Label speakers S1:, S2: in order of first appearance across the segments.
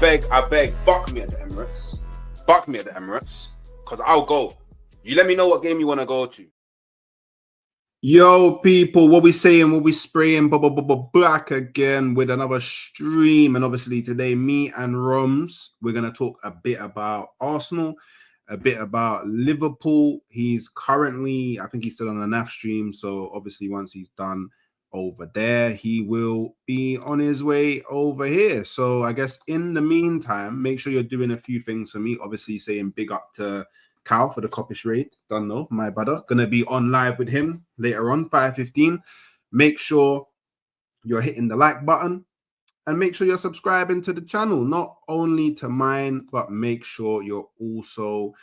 S1: I beg, buck me at the Emirates. Buck me at the Emirates, because I'll go. You let me know what game you want to go to. Yo, people, what we saying, what we spraying, back again with another stream. And obviously today, me and Roms, we're going to talk a bit about Arsenal, a bit about Liverpool. He's currently, I think he's still on the NAF stream. So obviously once he's done over there, he will be on his way over here. So I guess in the meantime, make sure you're doing a few things for me. Obviously saying big up to Cal for the Coppish raid. Don't know, my brother. Gonna be on live with him later on, 5:15. Make sure you're hitting the like button and make sure you're subscribing to the channel, not only to mine, but make sure you're also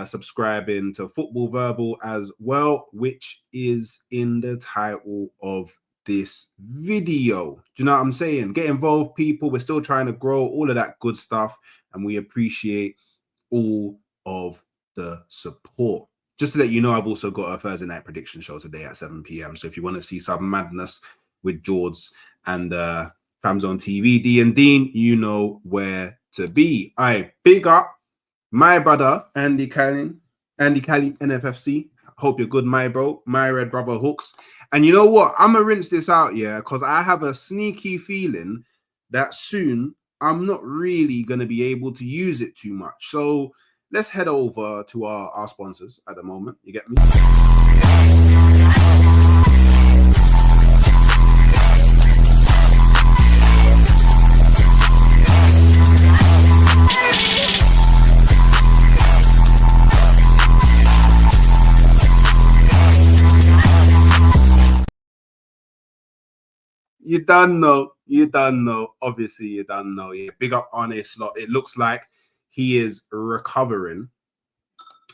S1: subscribing to Football Verbal as well, which is in the title of this video. Do you know what I'm saying? Get involved, people. We're still trying to grow, all of that good stuff, and we appreciate all of the support. Just to let you know, I've also got a Thursday night prediction show today at 7 p.m. So if you want to see some madness with George and Famzone TV, D and Dean, you know where to be. I big up my brother, Andy Cali, NFFC. Hope you're good, my bro, my red brother Hooks. And you know what? I'm going to rinse this out, yeah, because I have a sneaky feeling that soon I'm not really going to be able to use it too much. So let's head over to our sponsors at the moment. You get me? You don't know. Obviously, you don't know. Yeah, big up on a slot. It looks like he is recovering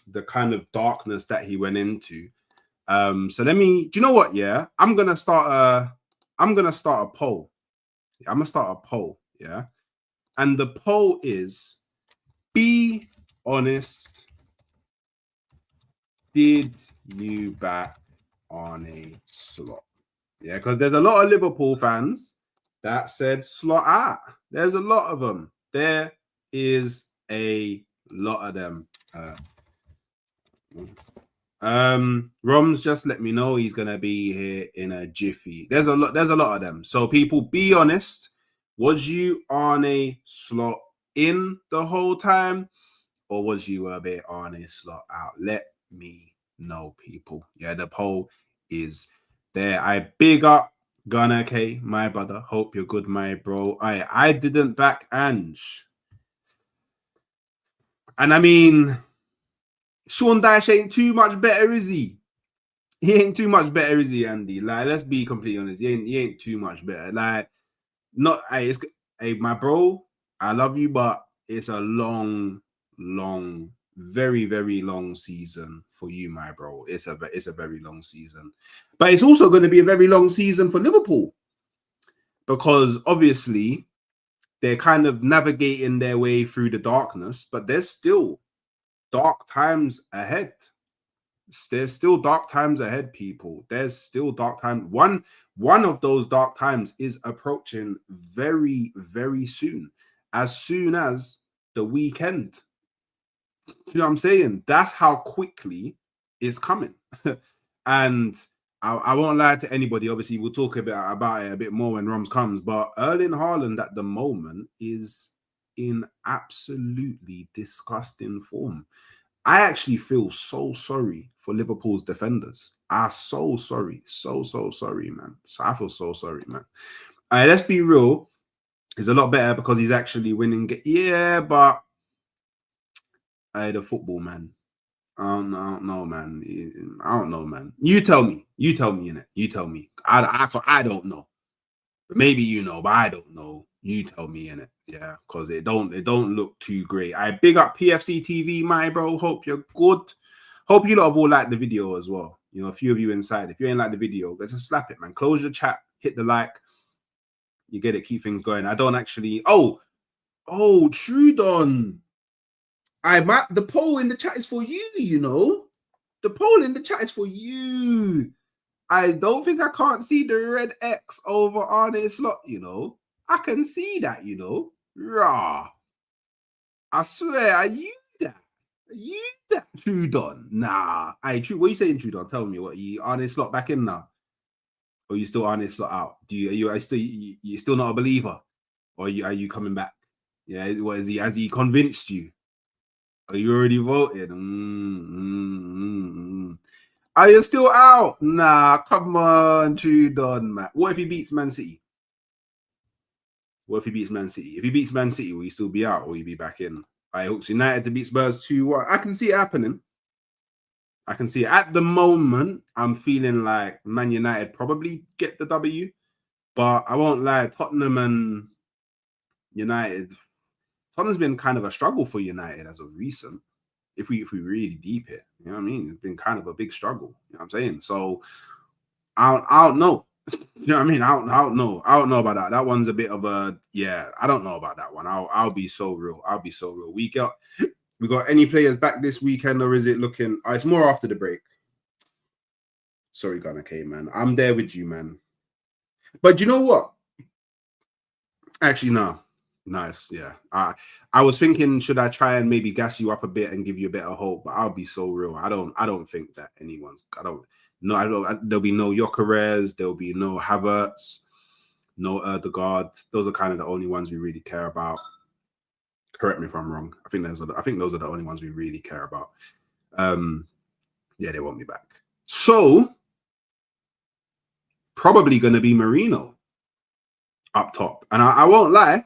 S1: the kind of darkness that he went into. So let me. Do you know what? Yeah, I'm gonna start a poll. I'm gonna start a poll. Yeah, and the poll is: be honest. Did you back on a slot? Yeah, because there's a lot of Liverpool fans that said slot out. There's a lot of them. There is a lot of them. Rom's just let me know he's gonna be here in a jiffy. There's a lot of them. So people, be honest. Was you on a slot in the whole time, or was you a bit on a slot out? Let me know, people. Yeah, the poll is there. I big up Gunner K, my brother. Hope you're good, my bro. I didn't back Ange. And I mean, Sean Dyche ain't too much better, is he? He ain't too much better, is he, Andy? Like, let's be completely honest. He ain't too much better. Like, not hey, my bro, I love you, but it's a long, very, very long season for you, my bro. It's a very long season. But it's also going to be a very long season for Liverpool. Because obviously they're kind of navigating their way through the darkness, but there's still dark times ahead. There's still dark times ahead, people. There's still dark times. One of those dark times is approaching very, very soon as the weekend. You know what I'm saying? That's how quickly it's coming. And I won't lie to anybody. Obviously, we'll talk about it a bit more when Roms comes. But Erling Haaland at the moment is in absolutely disgusting form. I actually feel so sorry for Liverpool's defenders. I'm so sorry. So sorry, man. So I feel so sorry, man. Let's be real. He's a lot better because he's actually winning. Yeah, but the football, man. I don't know, man. I don't know, man. You tell me, innit? You tell me. I don't know. Maybe you know, but I don't know. You tell me, innit? Yeah, because it don't look too great. I big up PFC TV, my bro. Hope you're good. Hope you lot have all liked the video as well. You know, a few of you inside. If you ain't like the video, just slap it, man. Close your chat, hit the like. You get it, keep things going. I don't actually. Oh, Trudon. The poll in the chat is for you, you know. The poll in the chat is for you. I don't think I can't see the red X over Arne Slot, you know. I can see that, you know. Rah. I swear, are you that? Are you that Trudon? Nah. Hey, what you saying, Trudon? Tell me, what, you on this slot back in now? Or you still on this slot out? Are you still not a believer? Or are you coming back? Yeah, what is he? Has he convinced you? Are you already voted? Are you still out? Nah, come on, Trudon, man. What if he beats Man City? What if he beats Man City? If he beats Man City, will he still be out or will he be back in? I hope United to beat Spurs 2-1. I can see it happening. I can see it. At the moment, I'm feeling like Man United probably get the W. But I won't lie, Tottenham and United, Tottenham's been kind of a struggle for United as of recent. If we really deep it, you know what I mean? It's been kind of a big struggle. You know what I'm saying? So I don't know. You know what I mean? I don't know. I don't know about that. That one's a bit of a I don't know about that one. I'll be so real. We got any players back this weekend, or is it looking? It's more after the break. Sorry, Gunner K, man. I'm there with you, man. But you know what? Actually, no. Nice, yeah. I was thinking, should I try and maybe gas you up a bit and give you a bit of hope? But I'll be so real. I don't think that anyone's. There'll be no Gyökeres. There'll be no Havertz, no Ødegaard. Those are kind of the only ones we really care about. Correct me if I'm wrong. I think those are the only ones we really care about. Yeah, they won't be back. So probably going to be Merino up top, and I won't lie.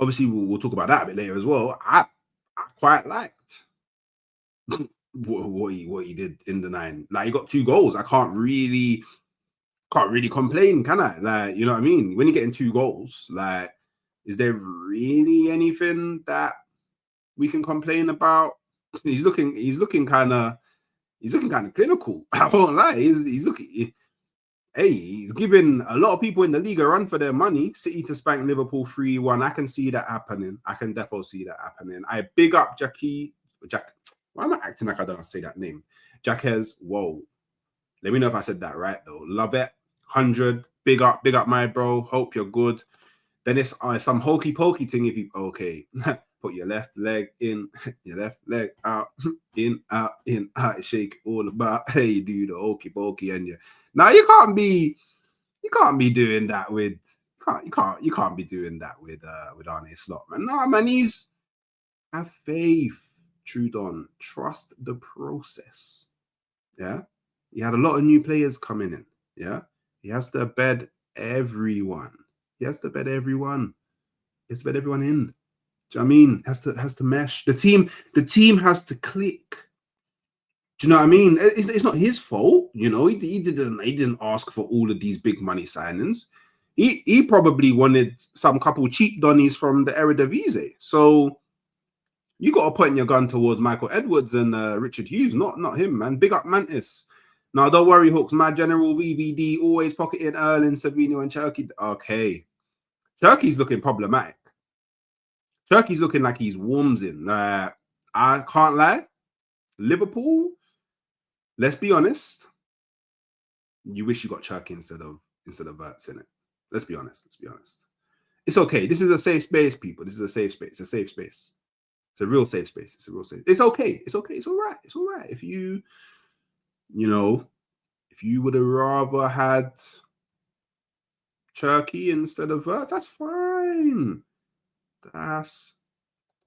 S1: Obviously, we'll talk about that a bit later as well. I quite liked what he did in the 9. Like, he got 2 goals. I can't really complain, can I? Like, you know what I mean? When you're getting 2 goals, like, is there really anything that we can complain about? He's looking kind of clinical. I won't lie. He's looking. Hey, he's giving a lot of people in the league a run for their money. City to spank Liverpool 3-1. I can see that happening. I can definitely see that happening. I big up Jack. Why am I acting like I don't say that name? Jaquez. Whoa. Let me know if I said that right though. Love it. 100. Big up my bro. Hope you're good. Then it's some hokey pokey thing. If you put your left leg in, your left leg out, in, out, shake all about. Hey, you do the hokey pokey and you. Now you can't be doing that with you can't be doing that with Arne Slot, man. Nah, man, have faith, Trudon. Trust the process. Yeah. He had a lot of new players coming in. Yeah. He has to bed everyone. He has to bed everyone. He has to bed everyone in. Do you know what I mean? Has to mesh. The team has to click. Do you know what I mean? It's not his fault, you know. He didn't ask for all of these big money signings. He probably wanted some couple cheap donnies from the Eredivisie. So you got to point your gun towards Michael Edwards and Richard Hughes, not him, man. Big up Mantis. Now don't worry, Hooks. My general VVD always pocketing Erling, Savino, and Cherky. Okay, Cherky's looking problematic. Cherky's looking like he's warms in. I can't lie. Liverpool. Let's be honest. You wish you got Cherky instead of Verts in it. Let's be honest. It's okay. This is a safe space, people. This is a safe space. It's a safe space. It's a real safe space. It's okay. It's all right. If you would have rather had Cherky instead of Verts, that's fine. That's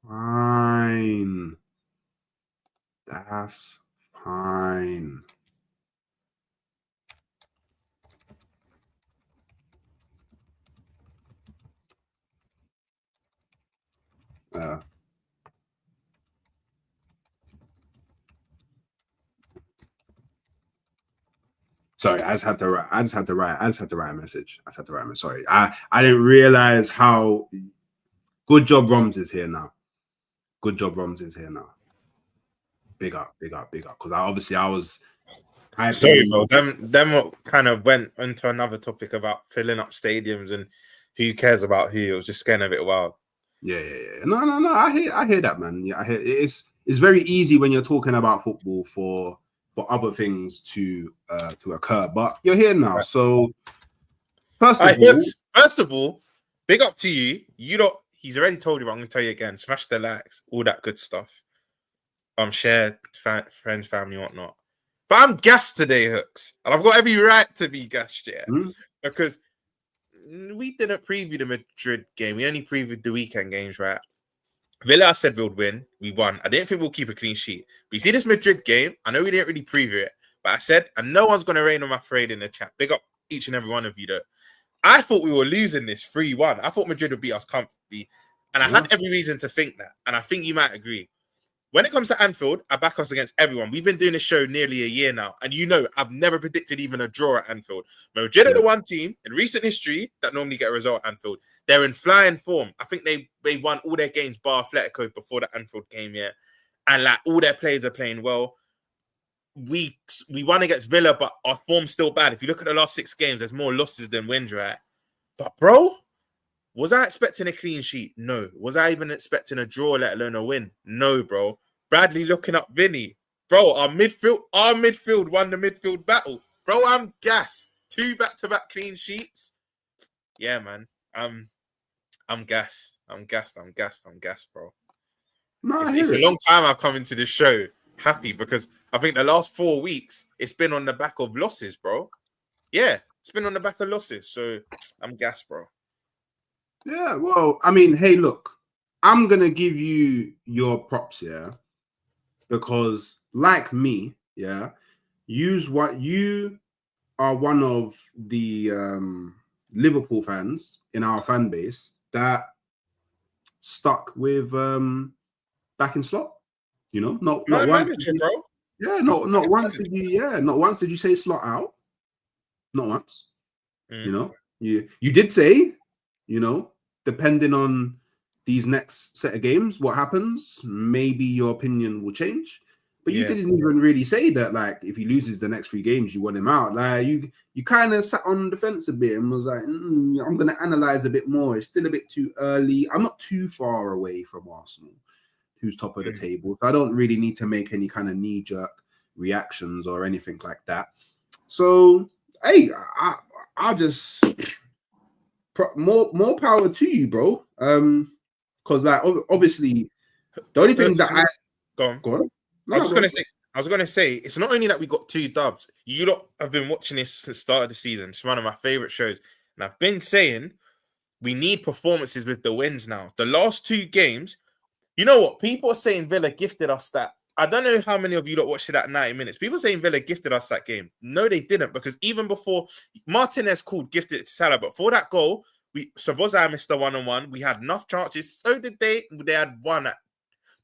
S1: fine. Sorry, I just had to write a message. Sorry. I didn't realize how good job Roms is here now. Big up. Because I was
S2: sorry, bro. Them kind of went into another topic about filling up stadiums and who cares about who. It was just getting a bit wild.
S1: Yeah. No. I hear that, man. Yeah, I hear it's very easy when you're talking about football for other things to occur. But you're here now, right. So first of all,
S2: big up to you. he's already told you, but I'm going to tell you again. Smash the likes, all that good stuff. Share, friends, family, whatnot. But I'm gassed today, Hooks. And I've got every right to be gassed, yeah. Because we didn't preview the Madrid game. We only previewed the weekend games, right? Villa, I said we'd win. We won. I didn't think we'll keep a clean sheet. But you see this Madrid game, I know we didn't really preview it, but I said, and no one's going to rain on my parade in the chat. Big up each and every one of you, though. I thought we were losing this 3-1. I thought Madrid would beat us comfortably. And I had every reason to think that. And I think you might agree. When it comes to Anfield, I back us against everyone. We've been doing this show nearly a year now. And you know, I've never predicted even a draw at Anfield. Madrid are the one team in recent history that normally get a result at Anfield. They're in flying form. I think they won all their games bar Atletico before the Anfield game, yeah. And like all their players are playing well. We won against Villa, but our form's still bad. If you look at the last 6 games, there's more losses than wins, right? But bro, was I expecting a clean sheet? No. Was I even expecting a draw, let alone a win? No, bro. Bradley looking up Vinny. Bro, our midfield won the midfield battle. Bro, I'm gassed. 2 back-to-back clean sheets. Yeah, man. I'm gassed. I'm gassed, bro.
S1: No,
S2: it's a long time I've come into this show happy because I think the last 4 weeks, it's been on the back of losses, bro. Yeah, it's been on the back of losses. So I'm gassed, bro.
S1: Yeah, well, I mean, hey, look, I'm going to give you your props, yeah, because like me, yeah, you are one of the Liverpool fans in our fan base that stuck with back in slot, you know, not once,
S2: manager, bro.
S1: Yeah, not once did you say slot out, not once, you know, you did say, you know, depending on these next set of games, what happens, maybe your opinion will change. But you didn't even really say that, like, if he loses the next 3 games, you want him out. Like, you kind of sat on the fence a bit and was like, I'm going to analyze a bit more. It's still a bit too early. I'm not too far away from Arsenal, who's top of the table. So I don't really need to make any kind of knee-jerk reactions or anything like that. So, hey, I'll just... more power to you, bro. Because like obviously the only thing that
S2: go on. I was gonna say it's not only that we got 2 dubs. You lot have been watching this since the start of the season. It's one of my favorite shows, and I've been saying we need performances with the wins now. The last 2 games, you know what? People are saying Villa gifted us that. I don't know how many of you lot watched it at 90 minutes. People saying Villa gifted us that game. No, they didn't, because even before Martinez gifted it to Salah, but for that goal, Szoboszlai missed the 1-on-1. We had enough chances. So did they. They had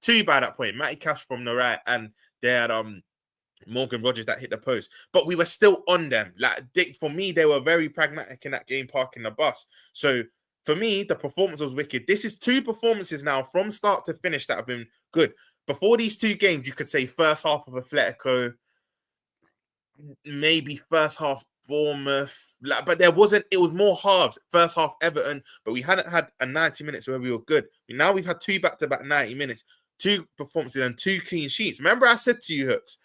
S2: 2 by that point. Matty Cash from the right, and they had Morgan Rogers that hit the post. But we were still on them. Like for me, they were very pragmatic in that game, parking the bus. So for me, the performance was wicked. This is 2 performances now from start to finish that have been good. Before these 2 games, you could say first half of Atletico, maybe first half Bournemouth, but it was more halves. First half Everton, but we hadn't had a 90 minutes where we were good. Now we've had 2 back-to-back 90 minutes, 2 performances and 2 clean sheets. Remember I said to you, Hooks,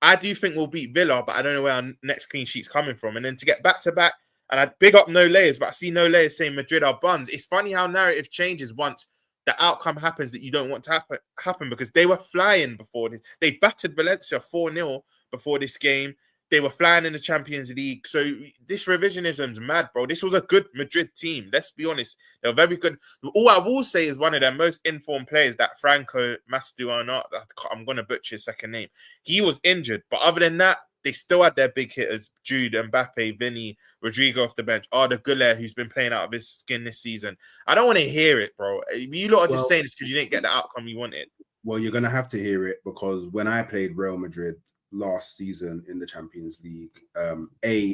S2: I do think we'll beat Villa, but I don't know where our next clean sheet's coming from. And then to get back-to-back, and I big up No Layers, but I see No Layers saying Madrid are buns. It's funny how narrative changes once the outcome happens that you don't want to happen because they were flying before this. They battered Valencia 4-0 before this game. They were flying in the Champions League. So this revisionism's mad, bro. This was a good Madrid team. Let's be honest. They were very good. All I will say is one of their most informed players, that Franco Mastuano, I'm going to butcher his second name. He was injured. But other than that, they still had their big hitters, Jude, Mbappe, Vinny, Rodrigo off the bench, Arda Güler, who's been playing out of his skin this season. I don't want to hear it, bro. You lot are just saying this because you didn't get the outcome you wanted.
S1: Well, you're going to have to hear it because when I played Real Madrid last season in the Champions League,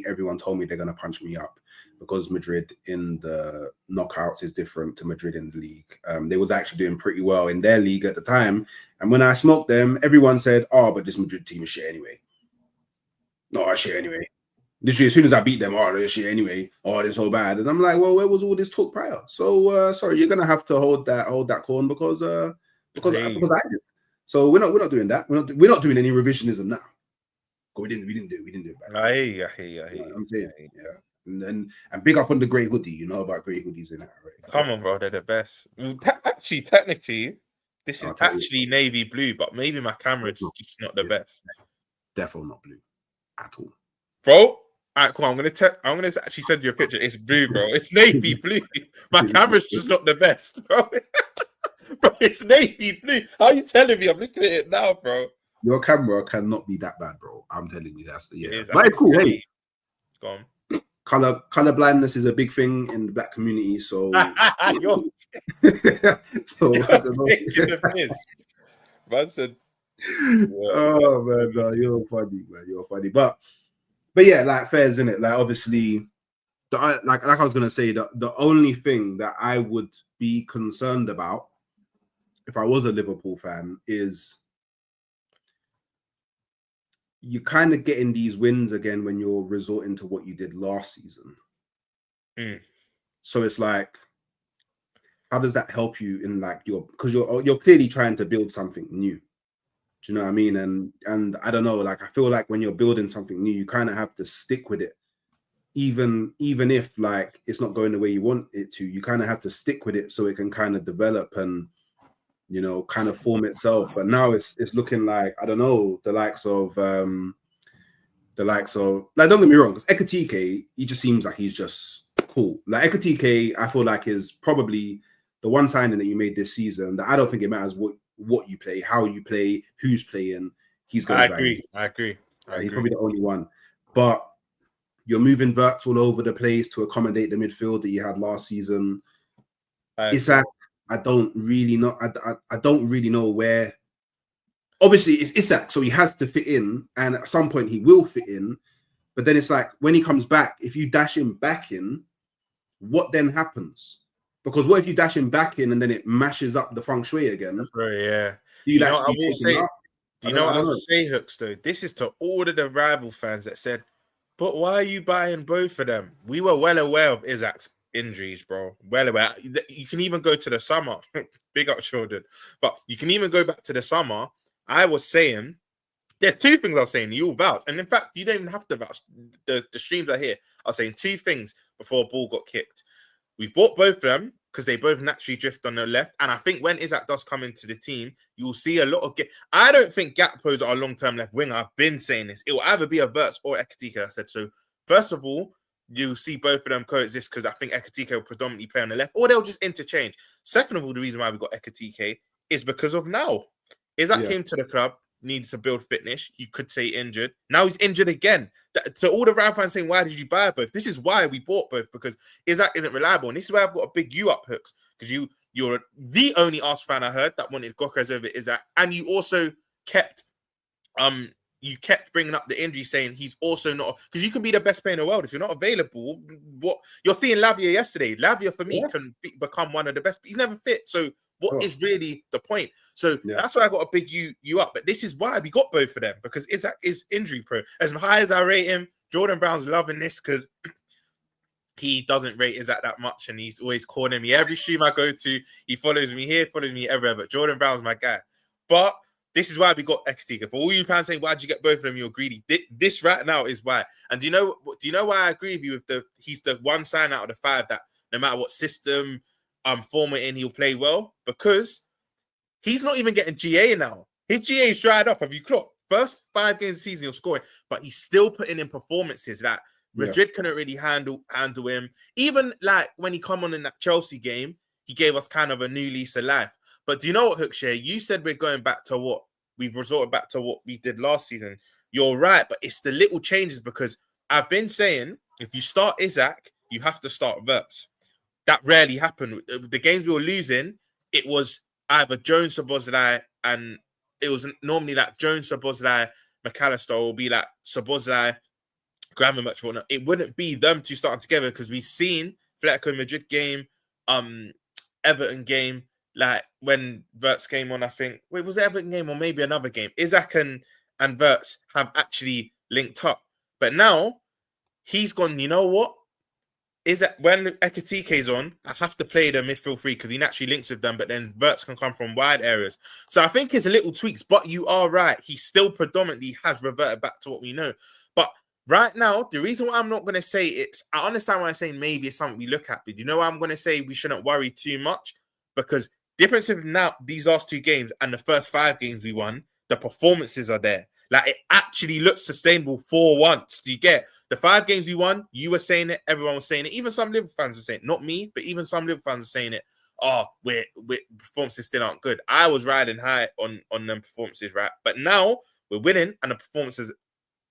S1: everyone told me they're going to punch me up because Madrid in the knockouts is different to Madrid in the league. They was actually doing pretty well in their league at the time. And when I smoked them, everyone said, but this Madrid team is shit anyway. No, shit anyway. Literally, as soon as I beat them, they're shit anyway. They're so bad. And I'm like, well, where was all this talk prior? So, sorry, you're going to have to hold that corn because I did. So we're not doing that. We're not doing any revisionism now. We didn't do it back.
S2: I hear you.
S1: I'm saying, yeah. And big up on the grey hoodie. You know about grey hoodies in that, right?
S2: Come on, bro, they're the best. Actually, technically, this is actually navy blue, but maybe my camera's just not the best.
S1: Definitely not blue at all,
S2: bro. All right, come on. I'm gonna actually send you a picture. It's blue, bro. It's navy blue. My camera's just not the best, bro. Bro, it's navy blue. How are you telling me? I'm looking at it now, bro.
S1: Your camera cannot be that bad, bro. I'm telling you, that's the
S2: It
S1: but it's cool. Hey,
S2: it's gone.
S1: Color blindness is a big thing in the black community, so so I don't know.
S2: Man said,
S1: oh man, no, you're funny, man. You're funny, but yeah, like fairs in it. Like obviously, like I was gonna say, the only thing that I would be concerned about if I was a Liverpool fan is you kind of getting these wins again when you're resorting to what you did last season. So it's like, how does that help you in like because you're clearly trying to build something new. Do you know what I mean? And I don't know, like I feel like when you're building something new, you kind of have to stick with it, even if like it's not going the way you want it to. You kind of have to stick with it so it can kind of develop and kind of form itself. But now it's looking like, I don't know, the likes of like, don't get me wrong, because Ekatike, he just seems like he's just cool. Like Ekatike, I feel like is probably the one signing that you made this season that I don't think it matters what you play, how you play, who's playing. He's going to bang.
S2: I agree.
S1: He's probably the only one. But you're moving Verts all over the place to accommodate the midfield that you had last season. Isak, I don't really know. I don't really know where. Obviously, it's Isak, so he has to fit in, and at some point he will fit in. But then it's like when he comes back, if you dash him back in, what then happens? Because what if you dash him back in and then it mashes up the feng shui again?
S2: That's right, yeah.
S1: Do you know what I will say?
S2: Do you know what I will say, Hooks, though? This is to all of the rival fans that said, but why are you buying both of them? We were well aware of Isak's injuries, bro. Well aware. You can even go to the summer. Big up, children. But you can even go back to the summer. I was saying, there's two things I was saying. You all vouch. And in fact, you don't even have to vouch. The streams are here. I was saying two things before a ball got kicked. We've bought both of them because they both naturally drift on the left. And I think when Isak does come into the team, you'll see a lot of... I don't think Gakpo's our long-term left winger. I've been saying this. It will either be a Verts or Ekatike, I said. So, first of all, you'll see both of them coexist because I think Ekatike will predominantly play on the left, or they'll just interchange. Second of all, the reason why we got Ekatike is because of now. Isak came to the club, needed to build fitness. You could say injured. Now he's injured again. So all the rival fans saying, why did you buy both? This is why we bought both, because Isak isn't reliable. And this is why I've got a big you up, Hooks, because you're the only Arsenal fan I heard that wanted Gokras over Isak. And you also kept bringing up the injury, saying he's also not, because you can be the best player in the world if you're not available. What you're seeing Lavia yesterday, Lavia for me can become one of the best. He's never fit, so what is really the point? So that's why I got a big you up. But this is why we got both of them, because Isak is injury prone. As high as I rate him, Jordan Brown's loving this because he doesn't rate Isak that much, and he's always calling me every stream I go to. He follows me here, follows me everywhere. But Jordan Brown's my guy. But this is why we got Ekatike. For all you fans saying, why'd you get both of them? You're greedy. This right now is why. And do you know why I agree with you with he's the one sign out of the five that no matter what system format in, he'll play well, because he's not even getting GA now. His GA is dried up. Have you clocked? First 5 games of the season, he'll score, but he's still putting in performances that Madrid couldn't really handle him. Even like when he come on in that Chelsea game, he gave us kind of a new lease of life. But do you know what, Hookshare? You said we're going back to what we've resorted back to what we did last season. You're right, but it's the little changes, because I've been saying if you start Isak, you have to start Verts. That rarely happened. The games we were losing, it was either Jones, Szoboszlai, and it was normally like Jones, Szoboszlai, McAllister, or be like Szoboszlai, Gravenberch, whatnot. It wouldn't be them two starting together, because we've seen Atletico Madrid game, Everton game, like when Verts came on, I think. Wait, was it Everton game or maybe another game? Isak and Verts have actually linked up. But now he's gone, you know what? Is that when Ekatike is on, I have to play the midfield three because he naturally links with them, but then Verts can come from wide areas. So I think it's a little tweaks, but you are right. He still predominantly has reverted back to what we know. But right now, the reason why I'm not going to say I understand why I'm saying maybe it's something we look at, but you know why I'm going to say we shouldn't worry too much? Because difference with now these last 2 games and the first 5 games we won, the performances are there. Like, it actually looks sustainable for once. Do you get the 5 games we won? You were saying it, everyone was saying it, even some Liverpool fans were saying it. Not me, but even some Liverpool fans were saying it. Oh, we're performances still aren't good. I was riding high on them performances, right? But now we're winning and the performances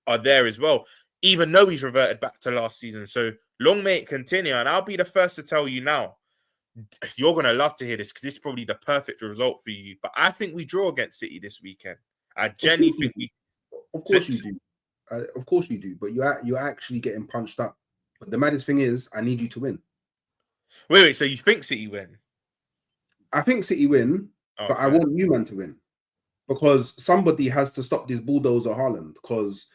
S2: are there as well, even though he's reverted back to last season. So long may it continue. And I'll be the first to tell you now, you're going to love to hear this because this is probably the perfect result for you. But I think we draw against City this weekend. I genuinely think we...
S1: Of course you do. Of course you do. But you're actually getting punched up. But the maddest thing is, I need you to win.
S2: Wait. So you think City win?
S1: I think City win, but I want you, man, to win. Because somebody has to stop this bulldozer Haaland. Because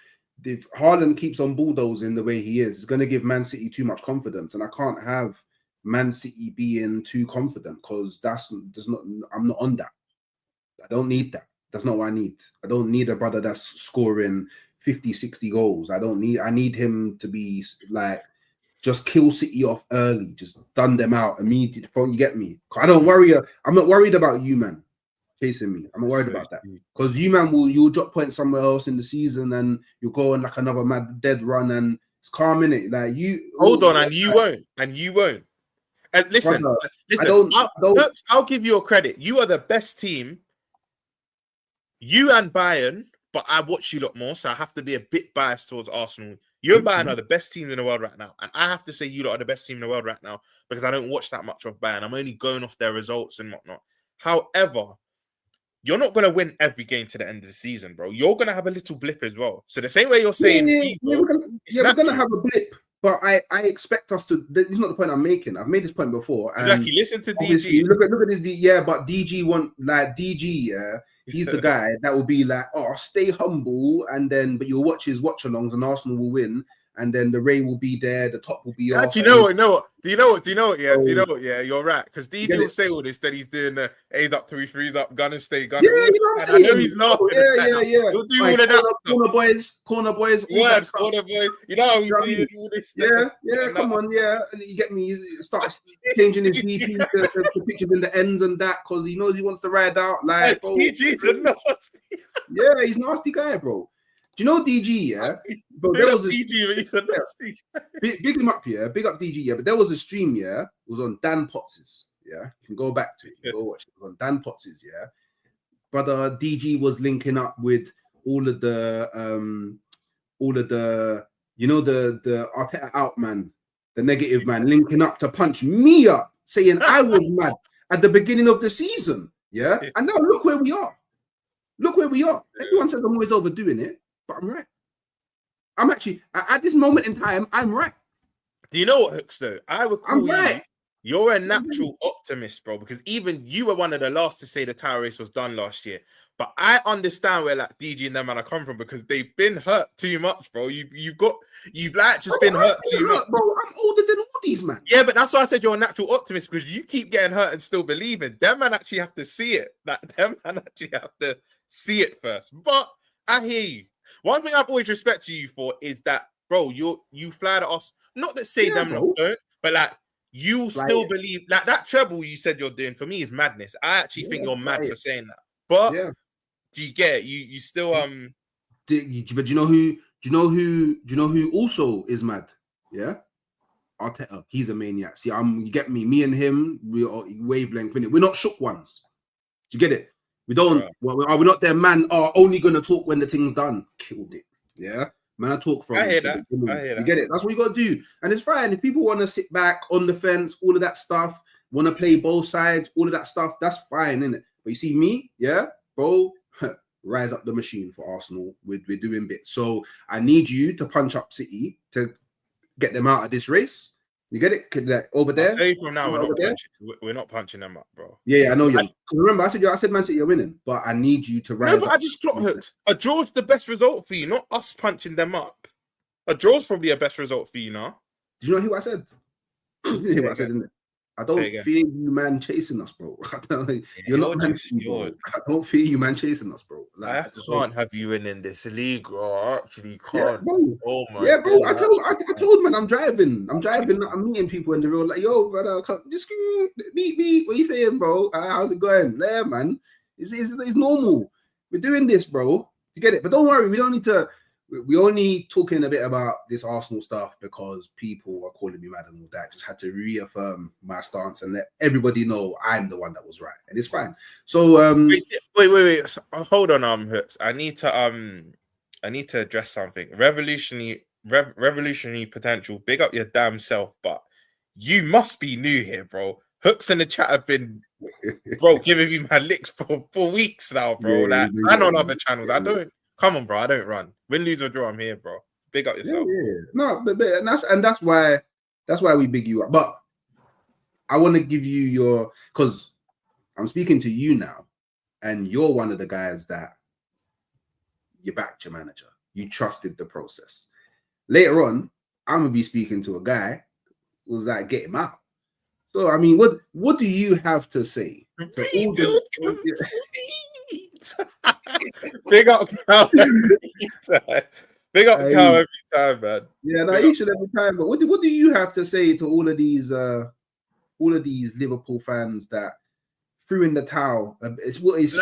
S1: if Haaland keeps on bulldozing the way he is, it's going to give Man City too much confidence. And I can't have Man City being too confident because I'm not on that. I don't need that. That's not what I need. I don't need a brother that's scoring 50, 60 goals. I need him to be like, just kill City off early, just done them out immediately. You get me? I don't worry. I'm not worried about you, man, chasing me. I'm not worried about that because you, man, you'll drop points somewhere else in the season and you'll go on like another mad dead run and it's calm in it. Like you
S2: hold on, and you won't. And listen, brother, I'll give you a credit. You are the best team. You and Bayern, but I watch you lot more, so I have to be a bit biased towards Arsenal. You and Bayern are the best team in the world right now. And I have to say you lot are the best team in the world right now because I don't watch that much of Bayern. I'm only going off their results and whatnot. However, you're not going to win every game to the end of the season, bro. You're going to have a little blip as well. So the same way you're saying...
S1: we're going to have a blip. But I expect us to... This is not the point I'm making. I've made this point before.
S2: Exactly. Listen to DG.
S1: Look at this. Yeah, but DG he's the guy that will be like, oh, stay humble, and then but you'll watch his watch-alongs and Arsenal will win, and then the Ray will be there, the top will be off.
S2: Actually, Do you know what? Yeah, you're right. Because DG will say all this, that he's doing A's up, threes up, gun stay, gun.
S1: Yeah, you know what I'm saying?
S2: I know he's not.
S1: Yeah.
S2: He'll do all of that.
S1: Corner boys.
S2: Words, corner boys. You know how he's doing all this stuff.
S1: Yeah, come on, yeah. You get me? He starts changing his DP to pictures in the ends and that because he knows he wants to ride out. Like,
S2: DG's a nasty.
S1: Yeah, he's a nasty guy, bro. Do you know DG? Yeah, but there was
S2: DG. He's a nasty guy.
S1: Big him up, yeah. Big up DG, yeah. But there was a stream, yeah. It was on Dan Potts's, yeah. You can go back to it. You can go watch it. It was on Dan Potts's, yeah. But DG was linking up with all of the you know the Arteta out man, the negative man, linking up to punch me up, saying I was mad at the beginning of the season, yeah. And now look where we are. Everyone says I'm always overdoing it. But I'm right. I'm actually, at this moment in time, I'm right.
S2: Do you know what, Hooks, though? I would call you're a natural optimist, bro, because even you were one of the last to say the title race was done last year. But I understand where like DG and them man are coming from because they've been hurt too much, bro. You've just been hurt too much.
S1: Bro, I'm older than all these, man.
S2: Yeah, but that's why I said you're a natural optimist because you keep getting hurt and still believing. Them man actually have to see it. Them man actually have to see it first. But I hear you. One thing I've always respected you for is that, bro, you fly to us. Not that say them not don't, but like you still believe like that treble you said you're doing for me is madness. I actually think you're mad for saying that. But do you get it? You still
S1: But do you know who also is mad? Yeah, Arteta. He's a maniac. See, you get me. Me and him, we are wavelength in it. We're not shook ones. Do you get it? We don't. We're not there, man. Are only gonna talk when the thing's done. Killed it. Yeah, man. I talk from.
S2: I hear that.
S1: You get it? That's what you gotta do. And it's fine if people want to sit back on the fence, all of that stuff. Want to play both sides, all of that stuff. That's fine, isn't it? But you see me, yeah, bro. Rise up the machine for Arsenal. We're doing bits. So I need you to punch up City to get them out of this race. You get it? Over there.
S2: I'll tell you from now, we're not punching them up, bro.
S1: Yeah, I know you. Remember, I said Man City are winning, but I need you to rise.
S2: No, but I just got hooked. A draw's the best result for you, not us punching them up. A draw's probably a best result for you now.
S1: Do you know who I said? You know who I said, didn't it? I don't fear you, man, chasing us, bro. You're not meant to, bro. I don't fear you, man, chasing us, bro. Like,
S2: I can't have you winning this league, bro. I actually can't.
S1: Yeah, bro.
S2: Oh my
S1: yeah, bro.
S2: God,
S1: I told man, I'm driving. I'm meeting people in the road. Like, yo, brother, just meet. What you saying, bro? How's it going? Yeah, man. It's normal. We're doing this, bro. To get it, but don't worry. We don't need to. We only talking a bit about this Arsenal stuff because people are calling me mad and all that. Just had to reaffirm my stance and let everybody know I'm the one that was right, and it's fine. So
S2: wait. So, hold on, Hooks. I need to address something. Revolutionary potential. Big up your damn self, but you must be new here, bro. Hooks in the chat have been, bro, giving me my licks for weeks now, bro.
S1: Yeah,
S2: and on other channels. I don't. Come on, bro. I don't run. Win, lose, or draw, I'm here, bro. Big up yourself.
S1: Yeah. No, but that's why we big you up. But I want to give you because I'm speaking to you now, and you're one of the guys that you backed your manager. You trusted the process. Later on, I'm gonna be speaking to a guy who's like, get him out. So I mean, what do you have to say to all the
S2: Big up Cal every time. Big up Cal every time, man.
S1: Yeah, no, each and every time. But what do you have to say to all of these Liverpool fans that threw in the towel? It's what is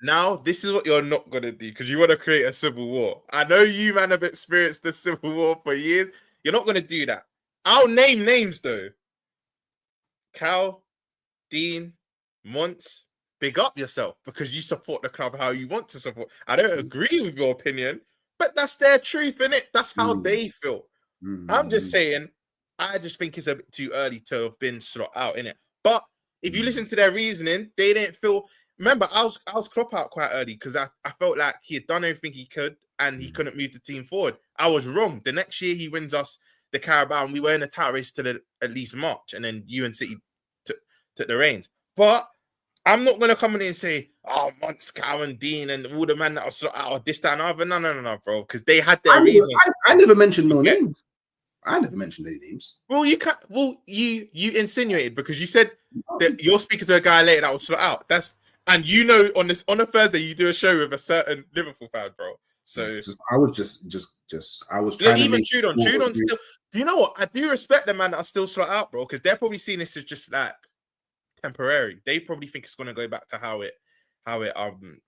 S2: now. This is what you're not gonna do because you want to create a civil war. I know you, man, have experienced the civil war for years. You're not gonna do that. I'll name names though. Cal, Dean, Monts. Big up yourself because you support the club how you want to support. I don't agree with your opinion, but that's their truth, innit? That's how they feel. I'm just saying, I just think it's a bit too early to have been slot out, innit? But if you listen to their reasoning, they didn't feel. Remember, I was Klopp out quite early because I felt like he had done everything he could and he couldn't move the team forward. I was wrong. The next year he wins us the Carabao and we were in a title race to at least March, and then you and City took the reins. But I'm not gonna come in and say, oh, Monts, Cal, and Dean, and all the men that are slot out, this, that, and other. No, bro, because they had their reasons.
S1: I never mentioned no names. I never mentioned any names.
S2: Well, you can't. Well, you insinuated because you said that you're speaking to a guy later that was slot out. And you know on a Thursday you do a show with a certain Liverpool fan, bro. So
S1: I was trying to make
S2: Trudon still. Do you know what? I do respect the man that are still slot out, bro, because they're probably seeing this as just like temporary. They probably think it's going to go back to how it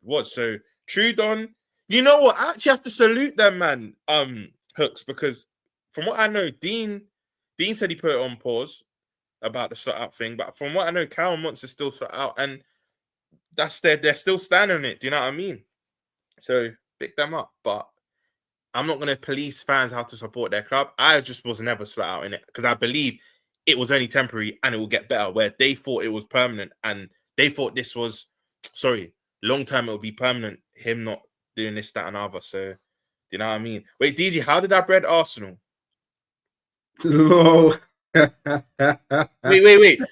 S2: was. So Trudon, you know what? I actually have to salute them, man. Hooks, because from what I know, Dean said he put it on pause about the slot out thing, but from what I know, Cal and Monts is still slot out, and they're still standing on it. Do you know what I mean? So pick them up, but I'm not going to police fans how to support their club. I just was never slot out in it because I believe it was only temporary and it will get better, where they thought it was permanent and they thought this was, long term it will be permanent, him not doing this, that, and other. So, do you know what I mean? Wait, DG, how did I bread Arsenal?
S1: No.
S2: Wait.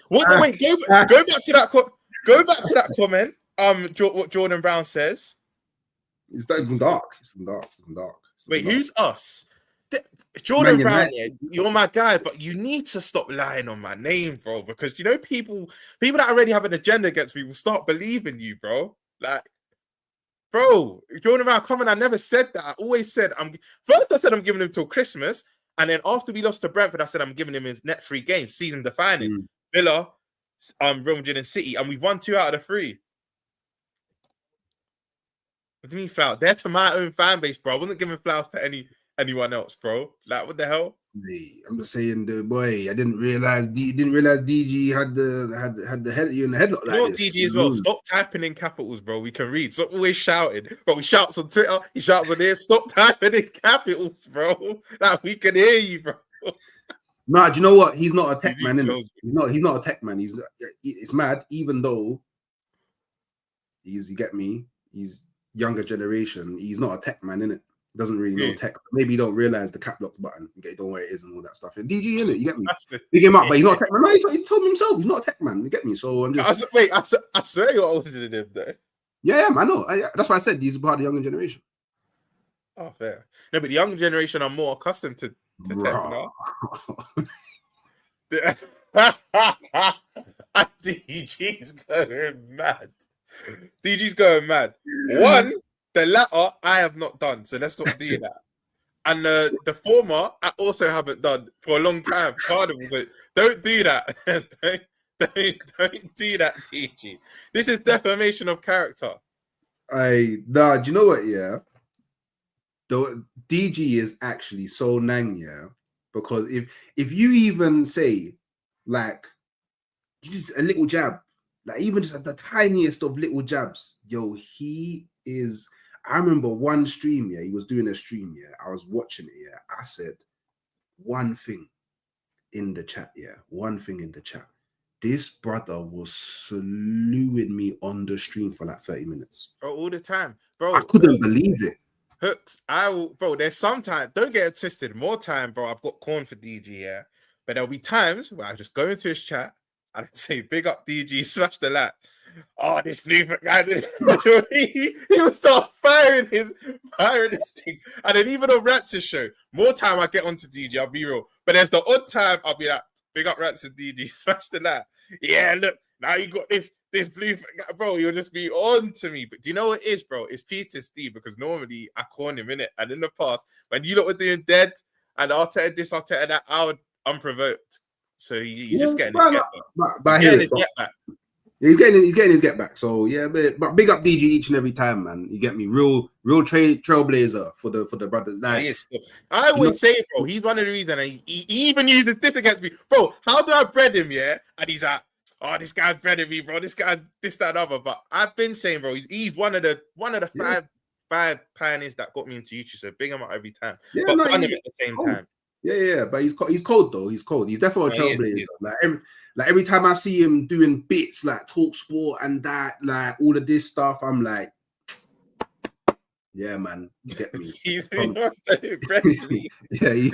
S2: What? Wait, go back to that comment. What Jordan Brown says.
S1: It's dark.
S2: Wait, who's us? Jordan Brown, yeah, you're my guy, but you need to stop lying on my name, bro, because you know people that already have an agenda against me will start believing you, bro. Like, bro, Jordan Brown, come on, I never said that. I always said I said I'm giving him till Christmas, and then after we lost to Brentford, I said I'm giving him his net 3 games, season defining. Villa, Real Madrid, and City, and we've won 2 out of the 3. What do you mean flowers? They're to my own fan base, bro. I wasn't giving flowers to anyone else, bro. Like, what the hell?
S1: I'm just saying, I didn't realize DG had the head in the headlock.
S2: You know what, DG as well. Stop typing in capitals, bro. We can read. Stop always shouting. Bro, he shouts on Twitter. He shouts on here. Stop typing in capitals, bro. Like, we can hear you, bro.
S1: Nah, do you know what? He's not a tech man, innit? He's not a tech man. It's mad, even though you get me, he's younger generation. He's not a tech man, innit? Doesn't really know tech. Maybe you don't realize the cap lock button. You don't know where it is and all that stuff. And DG, innit? You get me? Big him up, but he's not a tech man. No, he told me himself he's not a tech man. You get me? So I'm just.
S2: I swear you're older than him, though.
S1: Yeah, I know. That's why I said he's part of the younger generation.
S2: Oh, fair. No, but the younger generation are more accustomed to tech now. DG's going mad. DG's going mad. One, the latter, I have not done, so let's not do that. And the former, I also haven't done for a long time. Carnival, so don't do that. don't do that, DG. This is defamation of character.
S1: Do you know what? Yeah, the DG is actually so nang, yeah, because if you even say like just a little jab, like even just the tiniest of little jabs, yo, he is. I remember one stream, yeah, he was doing a stream, yeah, I was watching it, yeah. I said one thing in the chat, yeah, one thing in the chat. This brother was slewing me on the stream for like 30 minutes.
S2: Bro, all the time. Bro,
S1: I couldn't believe it.
S2: Hooks, bro, there's some time, don't get it twisted, more time, bro, I've got corn for DG, yeah, but there'll be times where I just go into his chat and I say, big up DG, smash the lat. Oh, this new guy, he will start firing his thing. And then even on Ratz's show, more time I get onto DG, I'll be real, but there's the odd time I'll be like, big up Ratz and DG, smash the lat. Yeah, look, now you got this blue guy, bro, you'll just be on to me. But do you know what it is, bro? It's peace to Steve, because normally I corn him in it. And in the past, when you lot were doing dead and I'll tell this, I'll tell that, I would unprovoked. So you're just getting his get back.
S1: He's getting his get back. So yeah, but big up DG each and every time, man. You get me, real trailblazer for the brothers. Like,
S2: I always say, bro, he's one of the reasons he even uses this against me, bro. How do I bread him? Yeah, and he's like, oh, this guy's breading me, bro. This guy, this, that, and other. But I've been saying, bro, he's one of the five pioneers that got me into YouTube. So big him up every time.
S1: Yeah,
S2: but fun him at the same time.
S1: Yeah, but he's cold though. He's cold. He's definitely a trailblazer. Like every time I see him doing bits like Talk Sport and that, like all of this stuff, I'm like, yeah, man, you get me. Yeah, he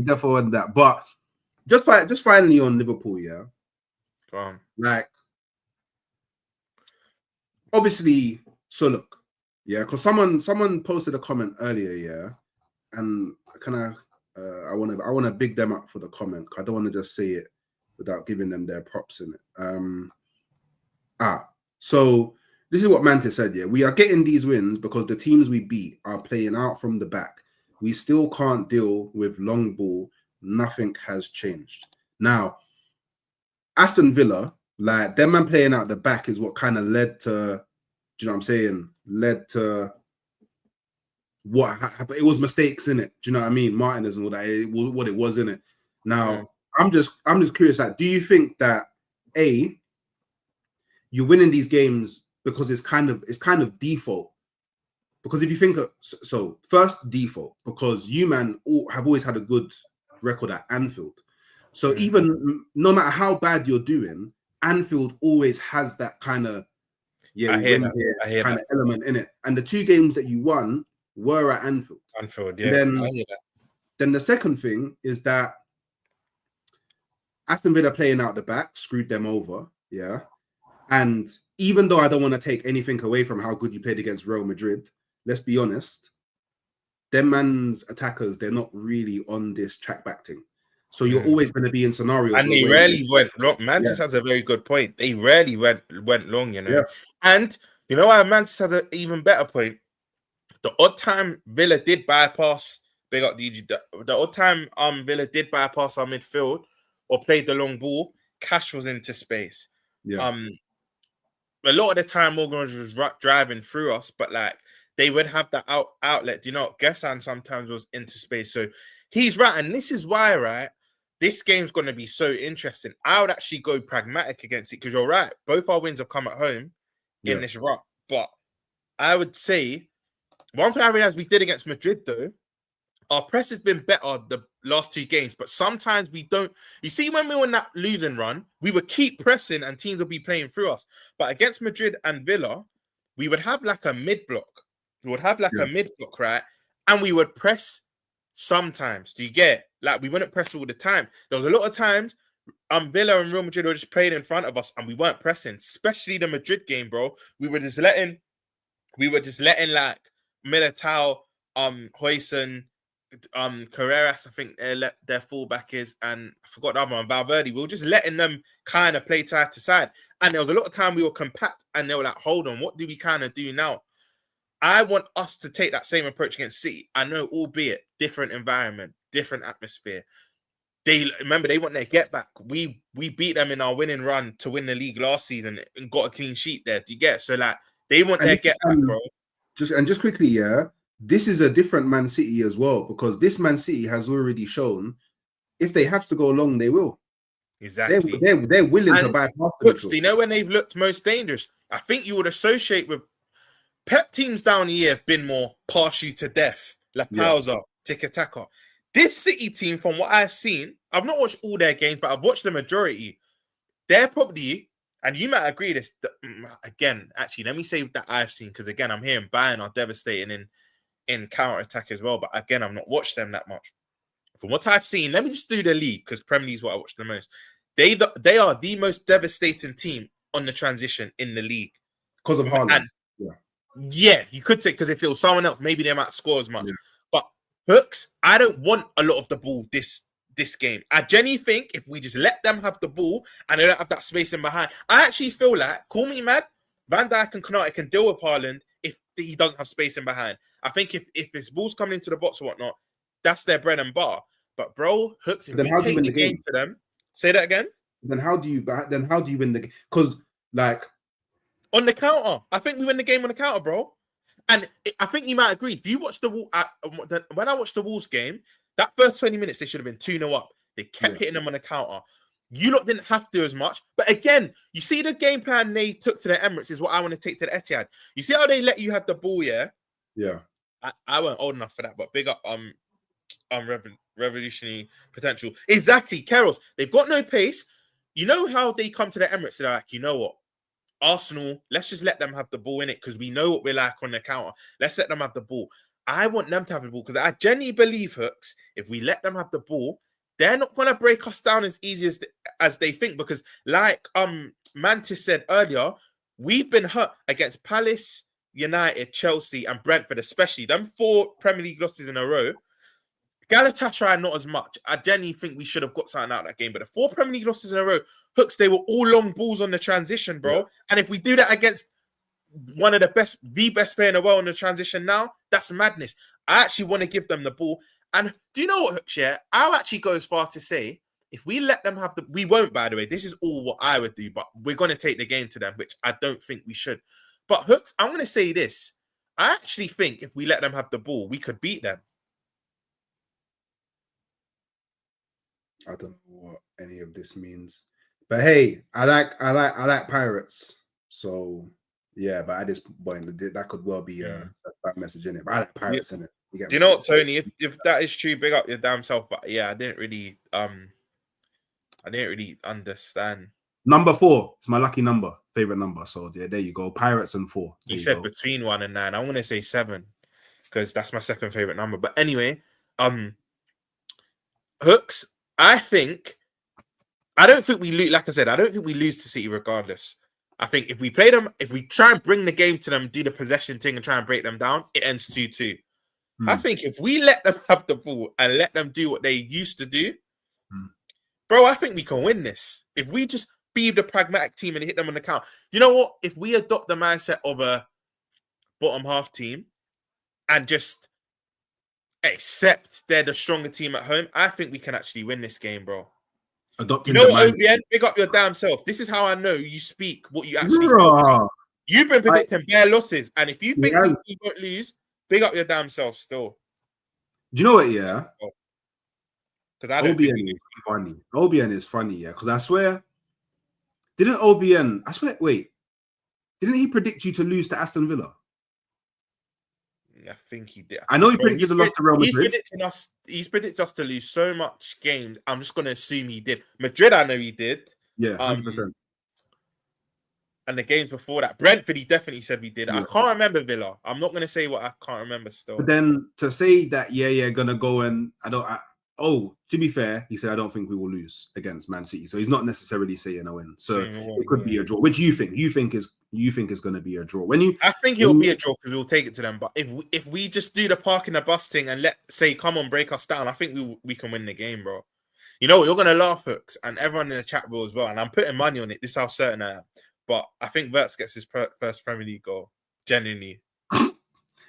S1: definitely on that. But just finally on Liverpool, yeah. Like, obviously, so look, yeah, because someone posted a comment earlier, yeah, and I want to big them up for the comment. I don't want to just say it without giving them their props in it. So this is what Mantis said. Yeah, we are getting these wins because the teams we beat are playing out from the back. We still can't deal with long ball. Nothing has changed. Now, Aston Villa, like them man playing out the back is what kind of led to, do you know what I'm saying? Led to what happened. It was mistakes in it. Do you know what I mean? Martinez and all that. It was what it was in it. Now, I'm just curious. Like, do you think that you're winning these games because it's kind of default? Because if you think so, first default, because you man have always had a good record at Anfield. So even no matter how bad you're doing, Anfield always has that kind of kind of element in it. And the two games that you won were at Anfield. Then the second thing is that Aston Villa playing out the back screwed them over. Yeah. And even though I don't want to take anything away from how good you played against Real Madrid, let's be honest, them man's attackers, they're not really on this track back thing. So you're always going to be in scenarios.
S2: And they rarely went long. Mantis has a very good point. They rarely went long, you know. Yeah. And you know why Mantis has an even better point? The odd time Villa did bypass, big up DG, the odd time Villa did bypass our midfield or played the long ball, Cash was into space.
S1: Yeah.
S2: A lot of the time Morgan was driving through us, but like they would have that outlet. Do you know, Gessan sometimes was into space. So he's right. And this is why, right, this game's going to be so interesting. I would actually go pragmatic against it because you're right. Both our wins have come at home in this rut. But I would say one thing I realized we did against Madrid, though, our press has been better the last two games, but sometimes we don't. You see, when we were in that losing run, we would keep pressing and teams would be playing through us. But against Madrid and Villa, we would have like a mid-block. We would have like a mid-block, right? And we would press sometimes. Do you get it? Like, we wouldn't press all the time. There was a lot of times Villa and Real Madrid were just playing in front of us and we weren't pressing, especially the Madrid game, bro. We were just letting like Militao, Huijsen, Carreras, I think their fullback is, and I forgot the other one, Valverde. We were just letting them kind of play side to side, and there was a lot of time we were compact, and they were like, "Hold on, what do we kind of do now?" I want us to take that same approach against City. I know, albeit different environment, different atmosphere. They want their get back. We beat them in our winning run to win the league last season and got a clean sheet there. Do you get? So like they want their get back, bro.
S1: Just quickly, yeah. This is a different Man City as well, because this Man City has already shown if they have to go long, they will.
S2: Exactly.
S1: They're willing to bypass the
S2: do you know when they've looked most dangerous? I think you would associate with Pep teams down the year have been more partial to death. La Pausa, tiki-taka. This City team, from what I've seen, I've not watched all their games, but I've watched the majority. They're probably, and you might agree this, again, actually, let me say that I've seen, because again, I'm hearing Bayern are devastating in counter-attack as well, but again, I've not watched them that much. From what I've seen, let me just do the league, because Premier League is what I watch the most. They are the most devastating team on the transition in the league.
S1: Because of Haaland.
S2: Yeah, you could say, because if it was someone else, maybe they might score as much. Yeah. But Hooks, I don't want a lot of the ball this game. I genuinely think if we just let them have the ball and they don't have that space in behind, I actually feel like, call me mad, Van Dijk and Konate can deal with Haaland if he doesn't have space in behind. I think if his ball's coming into the box or whatnot, that's their bread and butter. But bro, Hooks, if we take the game to them, say that again.
S1: Then how do you win the game? Because like
S2: on the counter, I think we win the game on the counter, bro. And I think you might agree. If you watch when I watched the Wolves game, that first 20 minutes they should have been 2-0 up. They kept hitting them on the counter. You lot didn't have to as much. But again, you see the game plan they took to the Emirates is what I want to take to the Etihad. You see how they let you have the ball, yeah?
S1: Yeah.
S2: I weren't old enough for that, but big up revolutionary potential. Exactly, Keros. They've got no pace. You know how they come to the Emirates, they're like, you know what? Arsenal, let's just let them have the ball in it because we know what we're like on the counter. Let's let them have the ball. I want them to have the ball because I genuinely believe, Hooks, if we let them have the ball, they're not going to break us down as easy as they think, because like Mantis said earlier, we've been hurt against Palace, United, Chelsea and Brentford, especially. Them 4 Premier League losses in a row. Galatasaray, not as much. I genuinely think we should have got something out of that game. But the 4 Premier League losses in a row, Hooks, they were all long balls on the transition, bro. Yeah. And if we do that against one of the best player in the world on the transition now, that's madness. I actually want to give them the ball. And do you know what, Hooks, yeah? I'll actually go as far to say, if we let them have we won't, by the way. This is all what I would do, but we're going to take the game to them, which I don't think we should. But Hooks, I'm going to say this. I actually think if we let them have the ball, we could beat them.
S1: I don't know what any of this means, but hey, I like Pirates. So yeah, but at this point, that could well be a bad message in it. But I like Pirates in it.
S2: Do you know what, Tony? If that is true, big up your damn self. But yeah, I didn't really understand.
S1: Number 4, it's my lucky number, favorite number. So yeah, there you go. Pirates and 4.
S2: You said between 1 and 9. I'm gonna say 7 because that's my second favorite number. But anyway, Hooks. I don't think we lose. Like I said, I don't think we lose to City regardless. I think if we play them, if we try and bring the game to them, do the possession thing and try and break them down, it ends 2-2. I think if we let them have the ball and let them do what they used to do, bro, I think we can win this. If we just be the pragmatic team and hit them on the count. You know what? If we adopt the mindset of a bottom half team and just accept they're the stronger team at home, I think we can actually win this game, bro.
S1: Adopting
S2: you know what, OBN? Pick up your damn self. This is how I know you speak what you actually feel. You've been predicting bare losses, and if you think we won't lose, pick up your damn self still.
S1: Do you know what, yeah?
S2: Because I don't
S1: OBN is funny. OBN is funny, yeah, because I swear, didn't he predict you to lose to Aston Villa?
S2: I think he did.
S1: I know he predicted a lot to Real Madrid.
S2: He's predicted us to lose so much games. I'm just going to assume he did. Madrid, I know he did.
S1: Yeah, 100%.
S2: And the games before that, Brentford, he definitely said we did. Yeah. I can't remember Villa. I'm not going to say what I can't remember still.
S1: But then to say that, going to go and to be fair, he said, I don't think we will lose against Man City. So he's not necessarily saying a win. So it could be a draw. Which you think? You you think it's going to be a draw? When you,
S2: I think it'll be a draw because we'll take it to them. But if we just do the park and the bus thing and come on, break us down, I think we can win the game, bro. You know what? You're gonna laugh, Hooks, and everyone in the chat will as well. And I'm putting money on it. This is how certain I am. But I think Wirtz gets his first Premier League goal. Genuinely.
S1: Do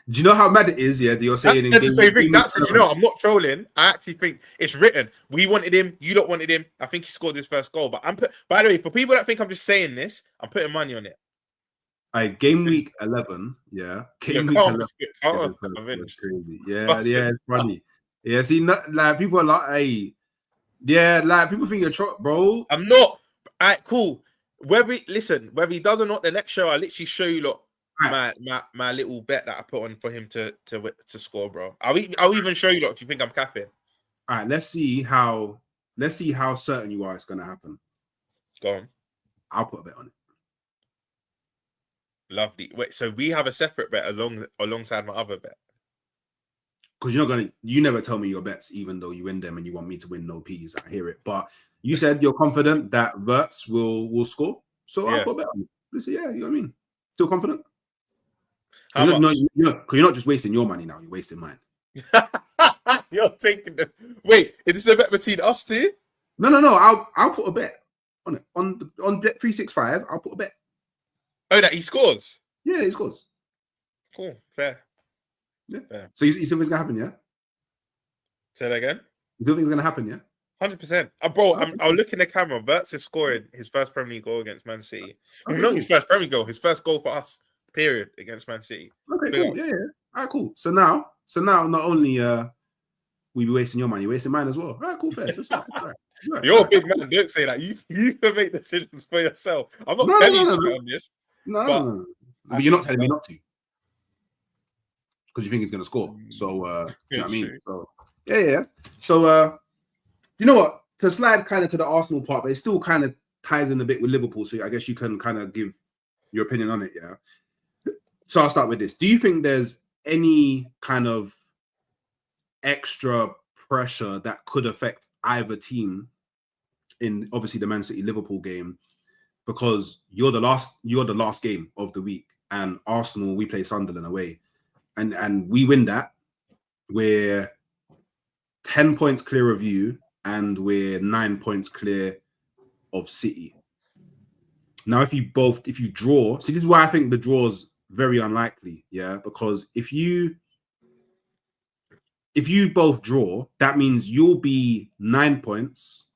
S1: you know how mad it is? Yeah, that you're saying
S2: the same thing. You know, I'm not trolling. I actually think it's written. We wanted him. You don't wanted him. I think he scored his first goal. But by the way, for people that think I'm just saying this, I'm putting money on it.
S1: Game week 11, yeah. Game week 11 is crazy. Yeah, it's funny. Yeah, see, like people are like, yeah, like people think you're bro.
S2: I'm not. All right, cool. Whether he does or not, the next show I'll literally show you my little bet that I put on for him to score, bro. I'll even show you if you think I'm capping.
S1: All right, let's see how certain you are it's gonna happen.
S2: Go on.
S1: I'll put a bet on it.
S2: Lovely. Wait, so we have a separate bet alongside my other bet.
S1: Because you never tell me your bets, even though you win them and you want me to win no P's. I hear it. But you said you're confident that Wirtz will score. So I'll put a bet on it. Listen, yeah, you know what I mean? Still confident?
S2: How much?
S1: Because you're not just wasting your money now, you're wasting mine.
S2: You're taking the wait, is this a bet between us two?
S1: No. I'll put a bet on it. On bet 365, I'll put a bet.
S2: Oh, that he scores?
S1: Yeah, he scores.
S2: Cool, fair.
S1: Yeah. Fair. So you think it's gonna happen, yeah?
S2: Say that again.
S1: You think it's gonna happen, yeah?
S2: 100%. Bro, I'll look in the camera. Wirtz is scoring his first Premier League goal against Man City. Not his first Premier League goal, his first goal for us, period, against Man City.
S1: Okay, cool. Yeah. All right, cool. So now not only we be wasting your money, you're wasting mine as well. All right, cool, fair. So right.
S2: You're a big man. Don't say that. You can make decisions for yourself. I'm not telling you to on this.
S1: No. But you're not telling me not to. Because you think he's going to score. So, you know what I mean? So, yeah. So, you know what? To slide kind of to the Arsenal part, but it still kind of ties in a bit with Liverpool. So, I guess you can kind of give your opinion on it, yeah? So, I'll start with this. Do you think there's any kind of extra pressure that could affect either team in, obviously, the Man City-Liverpool game? Because you're the last game of the week, and Arsenal, we play Sunderland away. And we win that, we're 10 points clear of you, and we're 9 points clear of City. Now, if you draw, see, this is why I think the draw's very unlikely, yeah? Because if you both draw, that means you'll be 9 points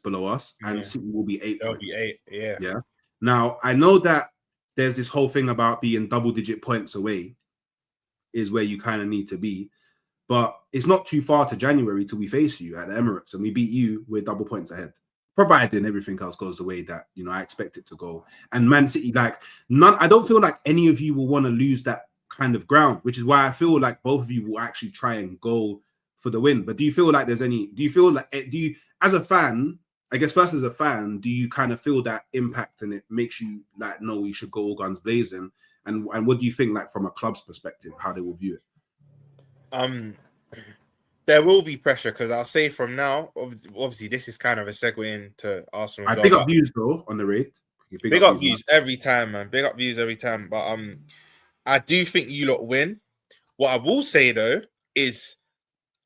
S1: below us, and City will be 8 points.
S2: Be 8,
S1: Yeah. Now, I know that there's this whole thing about being double-digit points away is where you kind of need to be. But it's not too far to January till we face you at the Emirates, and we beat you with double points ahead, providing everything else goes the way that, I expect it to go. And Man City, I don't feel like any of you will want to lose that kind of ground, which is why I feel like both of you will actually try and go for the win. But do you feel like as a fan, I guess first as a fan, do you kind of feel that impact and it makes you no, you should go all guns blazing? And what do you think, from a club's perspective, how they will view it?
S2: There will be pressure because I'll say from now, obviously this is kind of a segue into Arsenal.
S1: I big up views though on the raid.
S2: Big up views every time, man. Big up views every time. But I do think you lot win. What I will say though is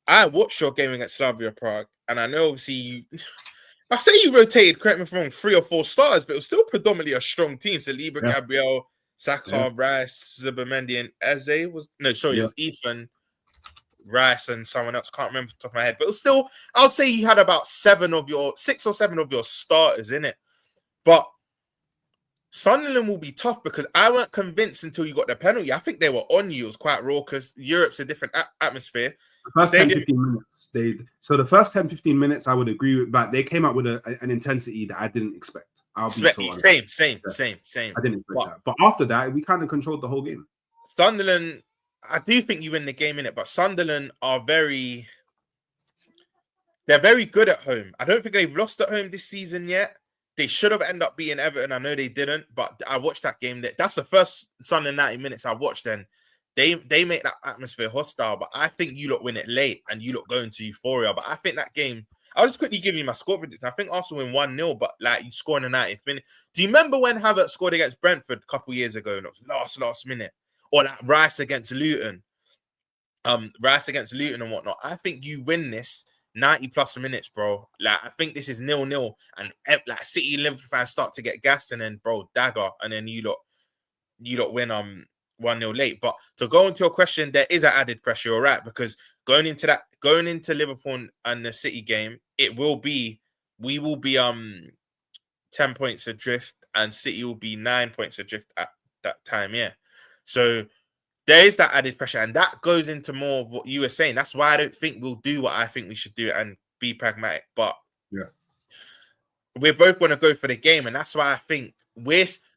S2: I watched your game against Slavia Prague, and I know obviously I say you rotated, correct me if I'm wrong, 3 or 4 starters, but it was still predominantly a strong team. So Libra, Gabriel, Saka, Rice, Zubimendi, and Eze it was Ethan, Rice, and someone else. Can't remember off the top of my head, but it was still, I would say you had about 6 or 7 of your starters in it. But Sunderland will be tough because I weren't convinced until you got the penalty. I think they were on you. It was quite raw because Europe's a different atmosphere.
S1: The first 10-15 minutes, the first 10-15 minutes, I would agree with, but they came out with an intensity that I didn't expect. Same.
S2: I
S1: didn't expect that. But after that, we kind of controlled the whole game.
S2: Sunderland, I do think you win the game in it, but Sunderland are they're very good at home. I don't think they've lost at home this season yet. They should have ended up beating Everton. I know they didn't, but I watched that game. That's the first Sunderland 90 minutes I watched then. They make that atmosphere hostile, but I think you lot win it late and you lot go into euphoria. But I think that game, I'll just quickly give you my score prediction. I think Arsenal win 1-0, but like you score in the 90th minute. Do you remember when Havertz scored against Brentford a couple years ago and it was last minute? Or like Rice against Luton. Rice against Luton and whatnot. I think you win this 90 plus minutes, bro. Like I think this is 0-0, and like City and Liverpool fans start to get gassed, and then bro, dagger, and then you lot win 1-0 late. But to go into your question, there is an added pressure, all right, because going into Liverpool and the City game, we will be 10 points adrift, and City will be 9 points adrift at that time, yeah. So there is that added pressure, and that goes into more of what you were saying. That's why I don't think we'll do what I think we should do and be pragmatic. But
S1: yeah,
S2: we're both going to go for the game, and that's why I think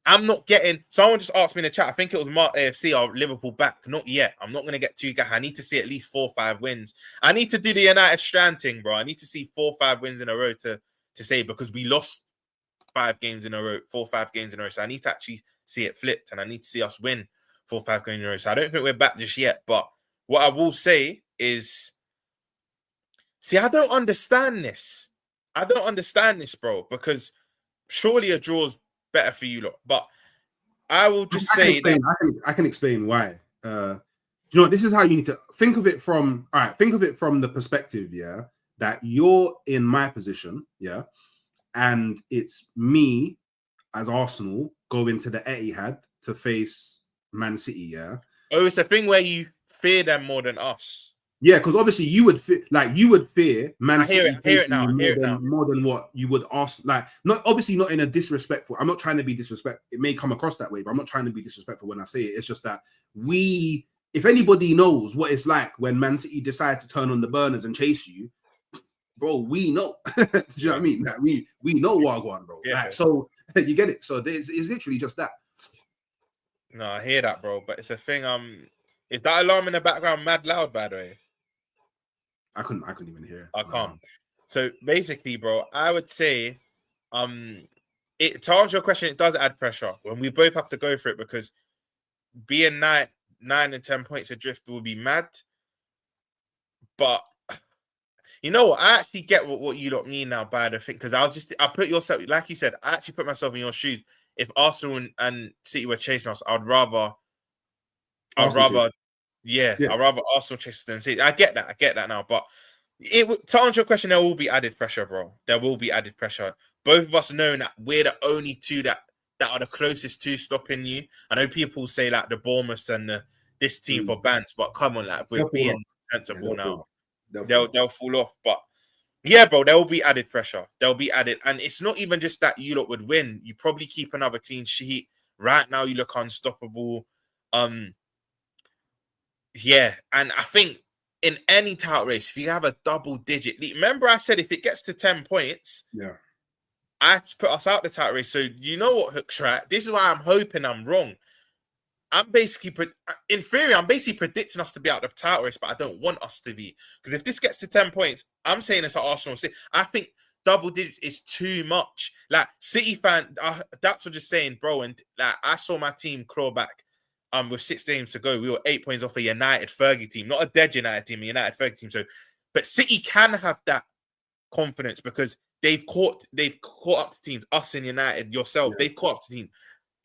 S2: I'm not getting. Someone just asked me in the chat. I think it was Mark AFC or Liverpool back. Not yet. I'm not going to get too gassed. I need to see at least 4 or 5 wins. I need to do the United Strand thing, bro. I need to see 4 or 5 wins in a row to say, because we lost 5 games in a row, 4 or 5 games in a row. So I need to actually see it flipped, and I need to see us win 4 or 5 games in a row. So I don't think we're back just yet. But what I will say is, see, I don't understand this. Bro, because surely a draw's better for you lot. But I will just say that
S1: I can explain why. Do you know what? This is how you need to think of it from. All right, think of it from the perspective, yeah, that you're in my position, yeah, and it's me as Arsenal going to the Etihad to face Man City, yeah.
S2: Oh, it's a thing where you fear them more than us.
S1: Yeah, because obviously you would fear Man City
S2: more
S1: than what you would ask. Like, not in a disrespectful. I'm not trying to be disrespectful. It may come across that way, but I'm not trying to be disrespectful when I say it. It's just that if anybody knows what it's like when Man City decide to turn on the burners and chase you, bro, we know. Do you know what I mean? Like, we know Wagwan, bro.
S2: Yeah.
S1: Like, so you get it. So it's literally just that.
S2: No, I hear that, bro. But it's a thing. Is that alarm in the background mad loud, by the way?
S1: I couldn't even hear it.
S2: I can't. So basically, bro, I would say, to answer your question, it does add pressure when we both have to go for it, because being 9 and 10 points adrift will be mad. But you know what? I actually get what you lot mean now by the thing, because I put yourself, like you said, I actually put myself in your shoes. If Arsenal and City were chasing us, I'd rather I'd rather Arsenal chase than City. I get that now. But to answer your question, there will be added pressure, bro. There will be added pressure. Both of us know that we're the only two that are the closest to stopping you. I know people say like the Bournemouths and this team for bans, but come on, like we're being sensible now. They'll fall off. But yeah, bro, there will be added pressure. There'll be added, and it's not even just that you lot would win. You probably keep another clean sheet. Right now, you look unstoppable. Yeah, and I think in any title race, if you have a double-digit lead, remember I said if it gets to 10 points, I put us out the title race. So you know what, Hooks, right? This is why I'm hoping I'm wrong. I'm basically, in theory, I'm basically predicting us to be out the title race, but I don't want us to be. Because if this gets to 10 points, I'm saying it's at Arsenal City. I think double digits is too much. Like, City fan, that's what just saying, bro. And like, I saw my team claw back with 6 games to go. We were 8 points off a United Fergie team, not a dead United team, a United Fergie team. So, but City can have that confidence because they've caught up to teams, us and United, yourself. They've caught up to teams.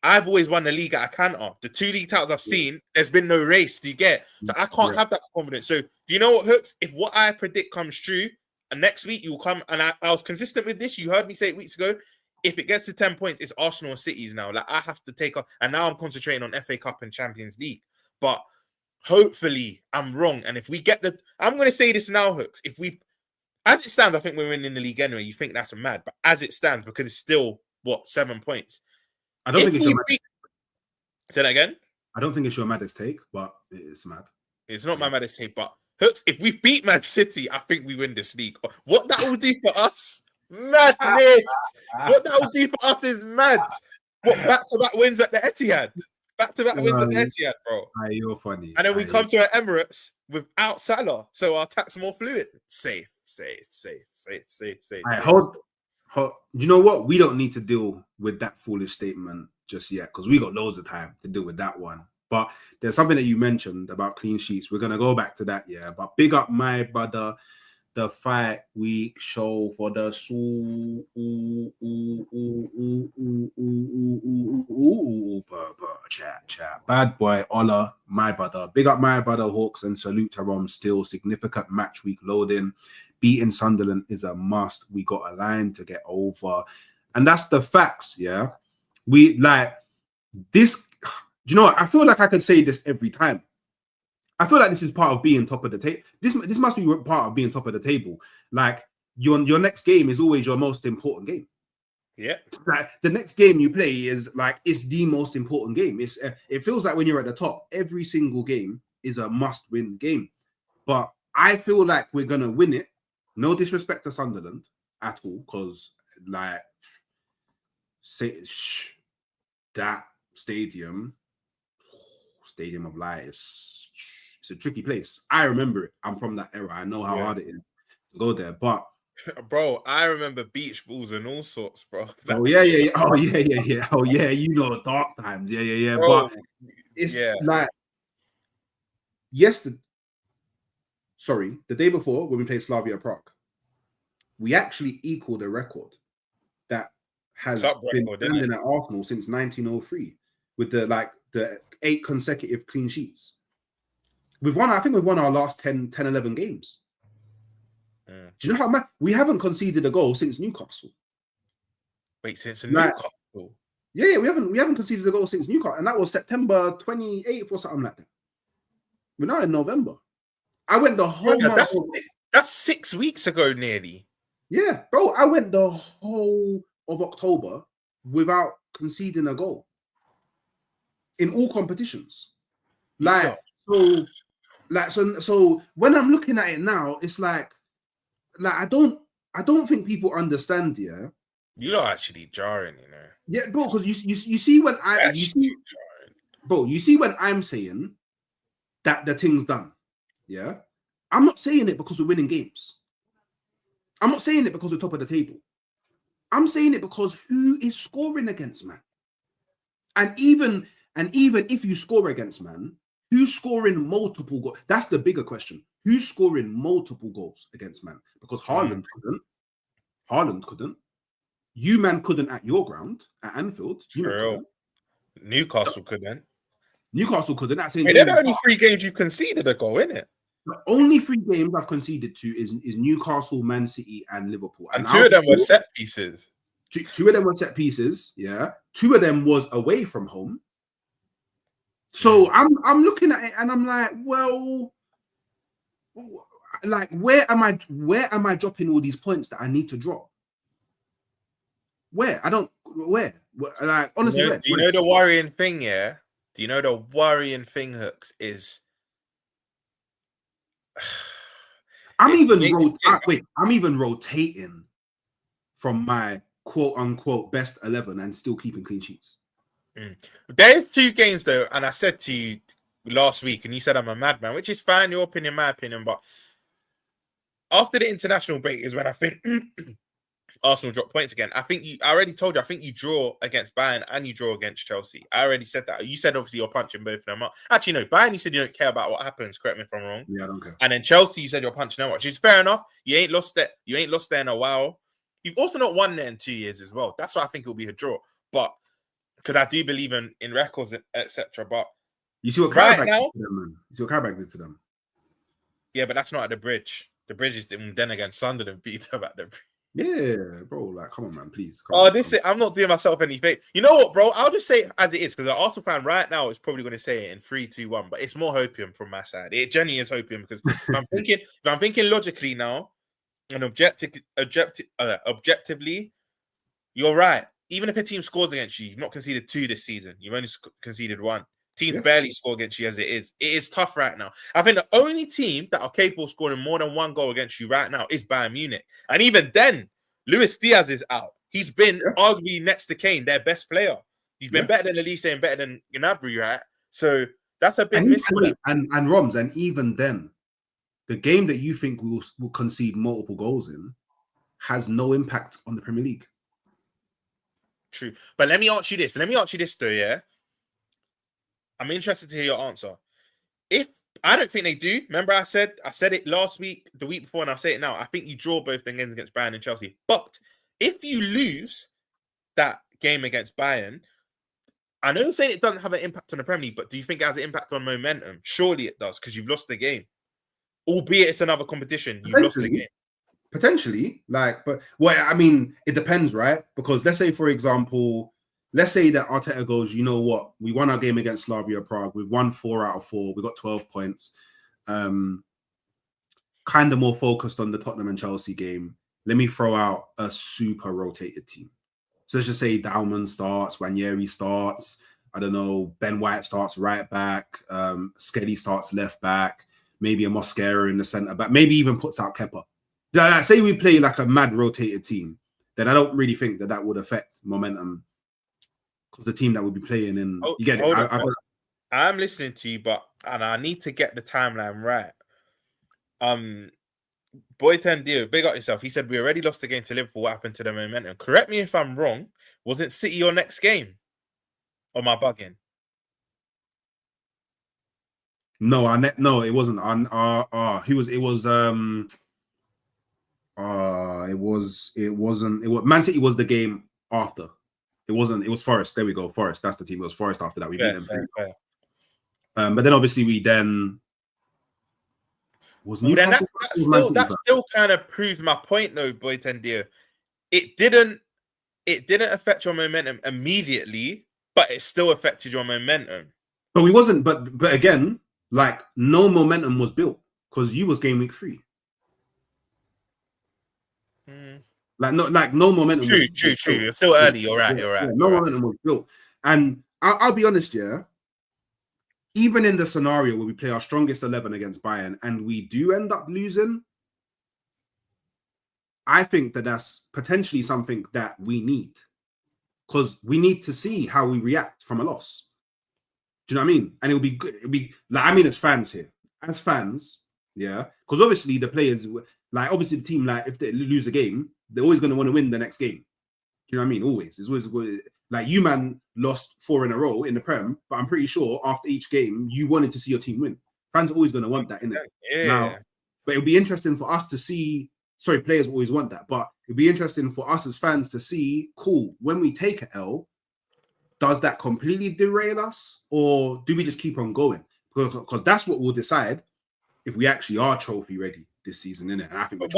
S2: I've always won the league at a canter. The 2 league titles I've seen, there's been no race. Do you get? So I can't have that confidence. So do you know what, Hooks? If what I predict comes true, and next week you will come, and I was consistent with this. You heard me say 8 weeks ago. If it gets to 10 points, it's Arsenal and City's now. Like I have to take off, and now I'm concentrating on FA Cup and Champions League. But hopefully I'm wrong. And if we get I'm going to say this now, Hooks. If we, as it stands, I think we're winning the league anyway. You think that's mad, but as it stands, because it's still 7 points.
S1: I don't think it's your
S2: say that again.
S1: I don't think it's your maddest take, but it's mad.
S2: It's not my maddest take, but Hooks, if we beat Man City, I think we win this league. What that will do for us, madness. What that will do for us is mad. What back-to-back wins at the Etihad? Back-to-back wins at the Etihad, bro.
S1: You're funny.
S2: And then we come to our Emirates without Salah, so our attack's more fluid. Safe.
S1: Hold. You know what? We don't need to deal with that foolish statement just yet because we got loads of time to deal with that one. But there's something that you mentioned about clean sheets. We're gonna go back to that, yeah. But big up my brother, the fight week show for the chat. Bad boy Ola, my brother. Big up my brother Hawks and salute to Rom. Still significant match week loading. Beating Sunderland is a must. We got a line to get over, and that's the facts. Yeah, we like this. Do you know what? I feel like I could say this every time. I feel like this is part of being top of the table. This must be part of being top of the table. Like your next game is always your most important game.
S2: Yeah.
S1: Like the next game you play is like it's the most important game. It's it feels like when you're at the top, every single game is a must-win game. But I feel like we're gonna win it. No disrespect to Sunderland at all, because like that stadium of lies. It's a tricky place. I remember it. I'm from that era. I know how hard it is to go there. But
S2: bro, I remember beach balls and all sorts, bro.
S1: Oh yeah. Oh yeah. Oh yeah. You know, dark times. Yeah.
S2: Bro,
S1: but it's like yesterday. Sorry, the day before when we played Slavia Prague, we actually equaled a record that has been standing at Arsenal since 1903 with the 8 consecutive clean sheets. I think we've won our last 10, 11 games. Do you know how much? We haven't conceded a goal since Newcastle.
S2: Wait, since Newcastle?
S1: Yeah, we haven't conceded a goal since Newcastle, and that was September 28th or something like that. We're now in November. I went the whole month.
S2: That's 6 weeks ago, nearly.
S1: Yeah, bro, I went the whole of October without conceding a goal in all competitions. So when I'm looking at it now, it's like I don't think people understand. Yeah,
S2: you're not actually jarring, you know.
S1: Yeah, bro, because you see when you see when I'm saying that the thing's done. Yeah, I'm not saying it because we're winning games. I'm not saying it because we're top of the table. I'm saying it because who is scoring against man? And even if you score against man, who's scoring multiple goals? That's the bigger question. Who's scoring multiple goals against man? Because Haaland couldn't. Haaland couldn't. You man couldn't at your ground at Anfield.
S2: Newcastle couldn't.
S1: Newcastle couldn't.
S2: They're the only 3 games you've conceded a goal, innit?
S1: The only 3 games I've conceded to is Newcastle, Man City, and Liverpool.
S2: And 2 of them were set pieces.
S1: 2 of them were set pieces. Yeah, 2 of them was away from home. So I'm looking at it and I'm like, well, like where am I dropping all these points that I need to drop? Where? Like honestly,
S2: do you know the worrying thing? Yeah. Do you know the worrying thing, Hooks, is
S1: I'm even rotating from my quote unquote best 11 and still keeping clean sheets.
S2: There's 2 games though, and I said to you last week, and you said I'm a madman, which is fine, your opinion, my opinion, but after the international break is when I think Arsenal drop points again. I already told you, I think you draw against Bayern and you draw against Chelsea. I already said that. You said obviously you're punching both of them up. Actually, no, Bayern, you said you don't care about what happens. Correct me if I'm wrong.
S1: Yeah, I don't care.
S2: And then Chelsea, you said you're punching them up, which is fair enough. You ain't lost there in a while. You've also not won there in 2 years as well. That's why I think it'll be a draw. But because I do believe in records, etc. But
S1: you see what Karabakh did to them, man. You see what Karabakh did to them.
S2: Yeah, but that's not at the bridge. The bridge is then against Sunderland beat them at the bridge.
S1: Yeah, bro. Like, come on, man, please.
S2: I'm not doing myself any favor. You know what, bro? I'll just say it as it is, because the Arsenal fan right now is probably going to say it in 3-2-1, but it's more hopium from my side. It genuinely is hopium because if I'm thinking logically now and objectively, you're right. Even if a team scores against you, you've not conceded 2 this season. You've only conceded 1. Teams barely score against you as it is. It is tough right now. I think the only team that are capable of scoring more than 1 goal against you right now is Bayern Munich. And even then, Luis Diaz is out. He's been arguably next to Kane, their best player. He's been better than Elise and better than Gnabry, right? So that's a big miss.
S1: And Roms, and even then, the game that you think will concede multiple goals in has no impact on the Premier League.
S2: True. But let me ask you this. Though, yeah? I'm interested to hear your answer. If I don't think they do. Remember, I said it last week, the week before, and I'll say it now. I think you draw both the games against Bayern and Chelsea. But if you lose that game against Bayern, I know you're saying it doesn't have an impact on the Premier League, but do you think it has an impact on momentum? Surely it does, because you've lost the game. Albeit it's another competition, you've lost the game.
S1: Potentially, but I mean, it depends, right? Because let's say, for example, let's say that Arteta goes, you know what, we won our game against Slavia Prague, we've won 4 out of 4, we got 12 points. Kind of more focused on the Tottenham and Chelsea game. Let me throw out a super rotated team. So let's just say Dalman starts, Ranieri starts, I don't know, Ben White starts right back, Skelly starts left back, maybe a Mosquera in the centre back, maybe even puts out Kepa. Say we play like a mad rotated team, then I don't really think that would affect momentum, because the team that would be playing in, you get it.
S2: I'm listening to you, and I need to get the timeline right. Boy Tendio, big up yourself. He said we already lost the game to Liverpool. What happened to the momentum? Correct me if I'm wrong. Wasn't City your next game? Or am I bugging?
S1: No, no, it wasn't. It wasn't. Man City was the game after. It wasn't. It was Forest. There we go. Forest. That's the team. It was Forest after that. We beat them.
S2: Fair.
S1: But then obviously we then was Newcastle.
S2: That still kind of proves my point, though, Boy Tendio. It didn't affect your momentum immediately, but it still affected your momentum.
S1: But we wasn't. But again, like, no momentum was built because you was game week 3. No momentum.
S2: True. You're still early. You're right.
S1: No momentum was built. And I'll be honest, yeah. Even in the scenario where we play our strongest 11 against Bayern and we do end up losing, I think that that's potentially something that we need, because we need to see how we react from a loss. Do you know what I mean? And it'll be good. It'll be like, I mean, as fans, yeah, because obviously the players, like, obviously the team, like, if they lose a game, they're always going to want to win the next game. Do you know what I mean? Always. It's always good. Like, you, man, lost 4 in a row in the Prem, but I'm pretty sure after each game, you wanted to see your team win. Fans are always going to want that, innit?
S2: Yeah.
S1: Now, but it'll be interesting for us to see. Sorry, players always want that, but it'll be interesting for us as fans to see, cool, when we take an L, does that completely derail us, or do we just keep on going? Because that's what will decide if we actually are trophy ready this season, innit? And I think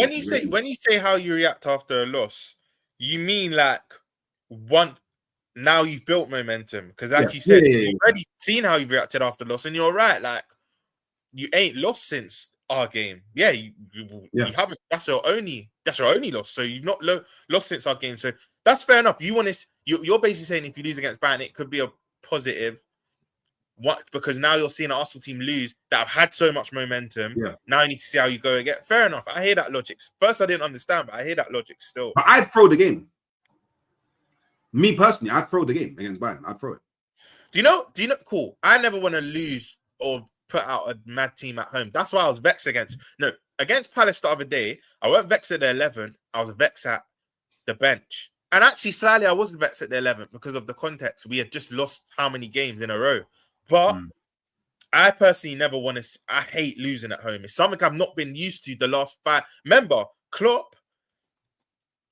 S2: when you say how you react after a loss, you mean like now you've built momentum, because you said, you've already seen how you reacted after loss, and you're right. Like, you ain't lost since our game. Yeah, you haven't. That's your only loss. So you've not lost since our game. So that's fair enough. You're basically saying if you lose against Bayern, it could be a positive. Because now you're seeing an Arsenal team lose that have had so much momentum. Yeah. Now you need to see how you go again. Fair enough. I hear that logic. First, I didn't understand, but I hear that logic still.
S1: But I'd throw the game. Me personally, I'd throw the game against Bayern. I'd throw it.
S2: Do you know? Cool. I never want to lose or put out a mad team at home. That's why I was vexed against Palace the other day. I weren't vexed at the 11. I was vexed at the bench. And actually, slightly, I wasn't vexed at the 11 because of the context. We had just lost how many games in a row. But I personally never want to. I hate losing at home. It's something I've not been used to the last 5. Remember, Klopp.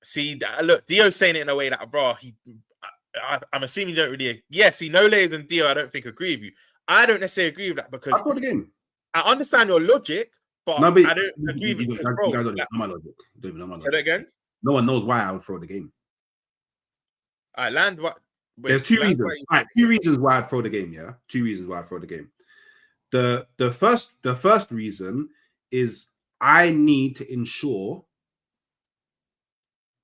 S2: See, look, Dio's saying it in a way that, bro, I'm assuming you don't really. Yeah, see, no layers and Dio, I don't think agree with you. I don't necessarily agree with that, because
S1: I throw the game.
S2: I understand your logic, but I don't agree with it. Because, bro,
S1: you guys don't know my logic. Don't even know my logic.
S2: Say that again?
S1: No one knows why I would throw the game.
S2: All right, land what?
S1: There's 2 reasons. All right, 2 reasons why I'd throw the game, yeah? 2 reasons why I'd throw the game. The first reason is I need to ensure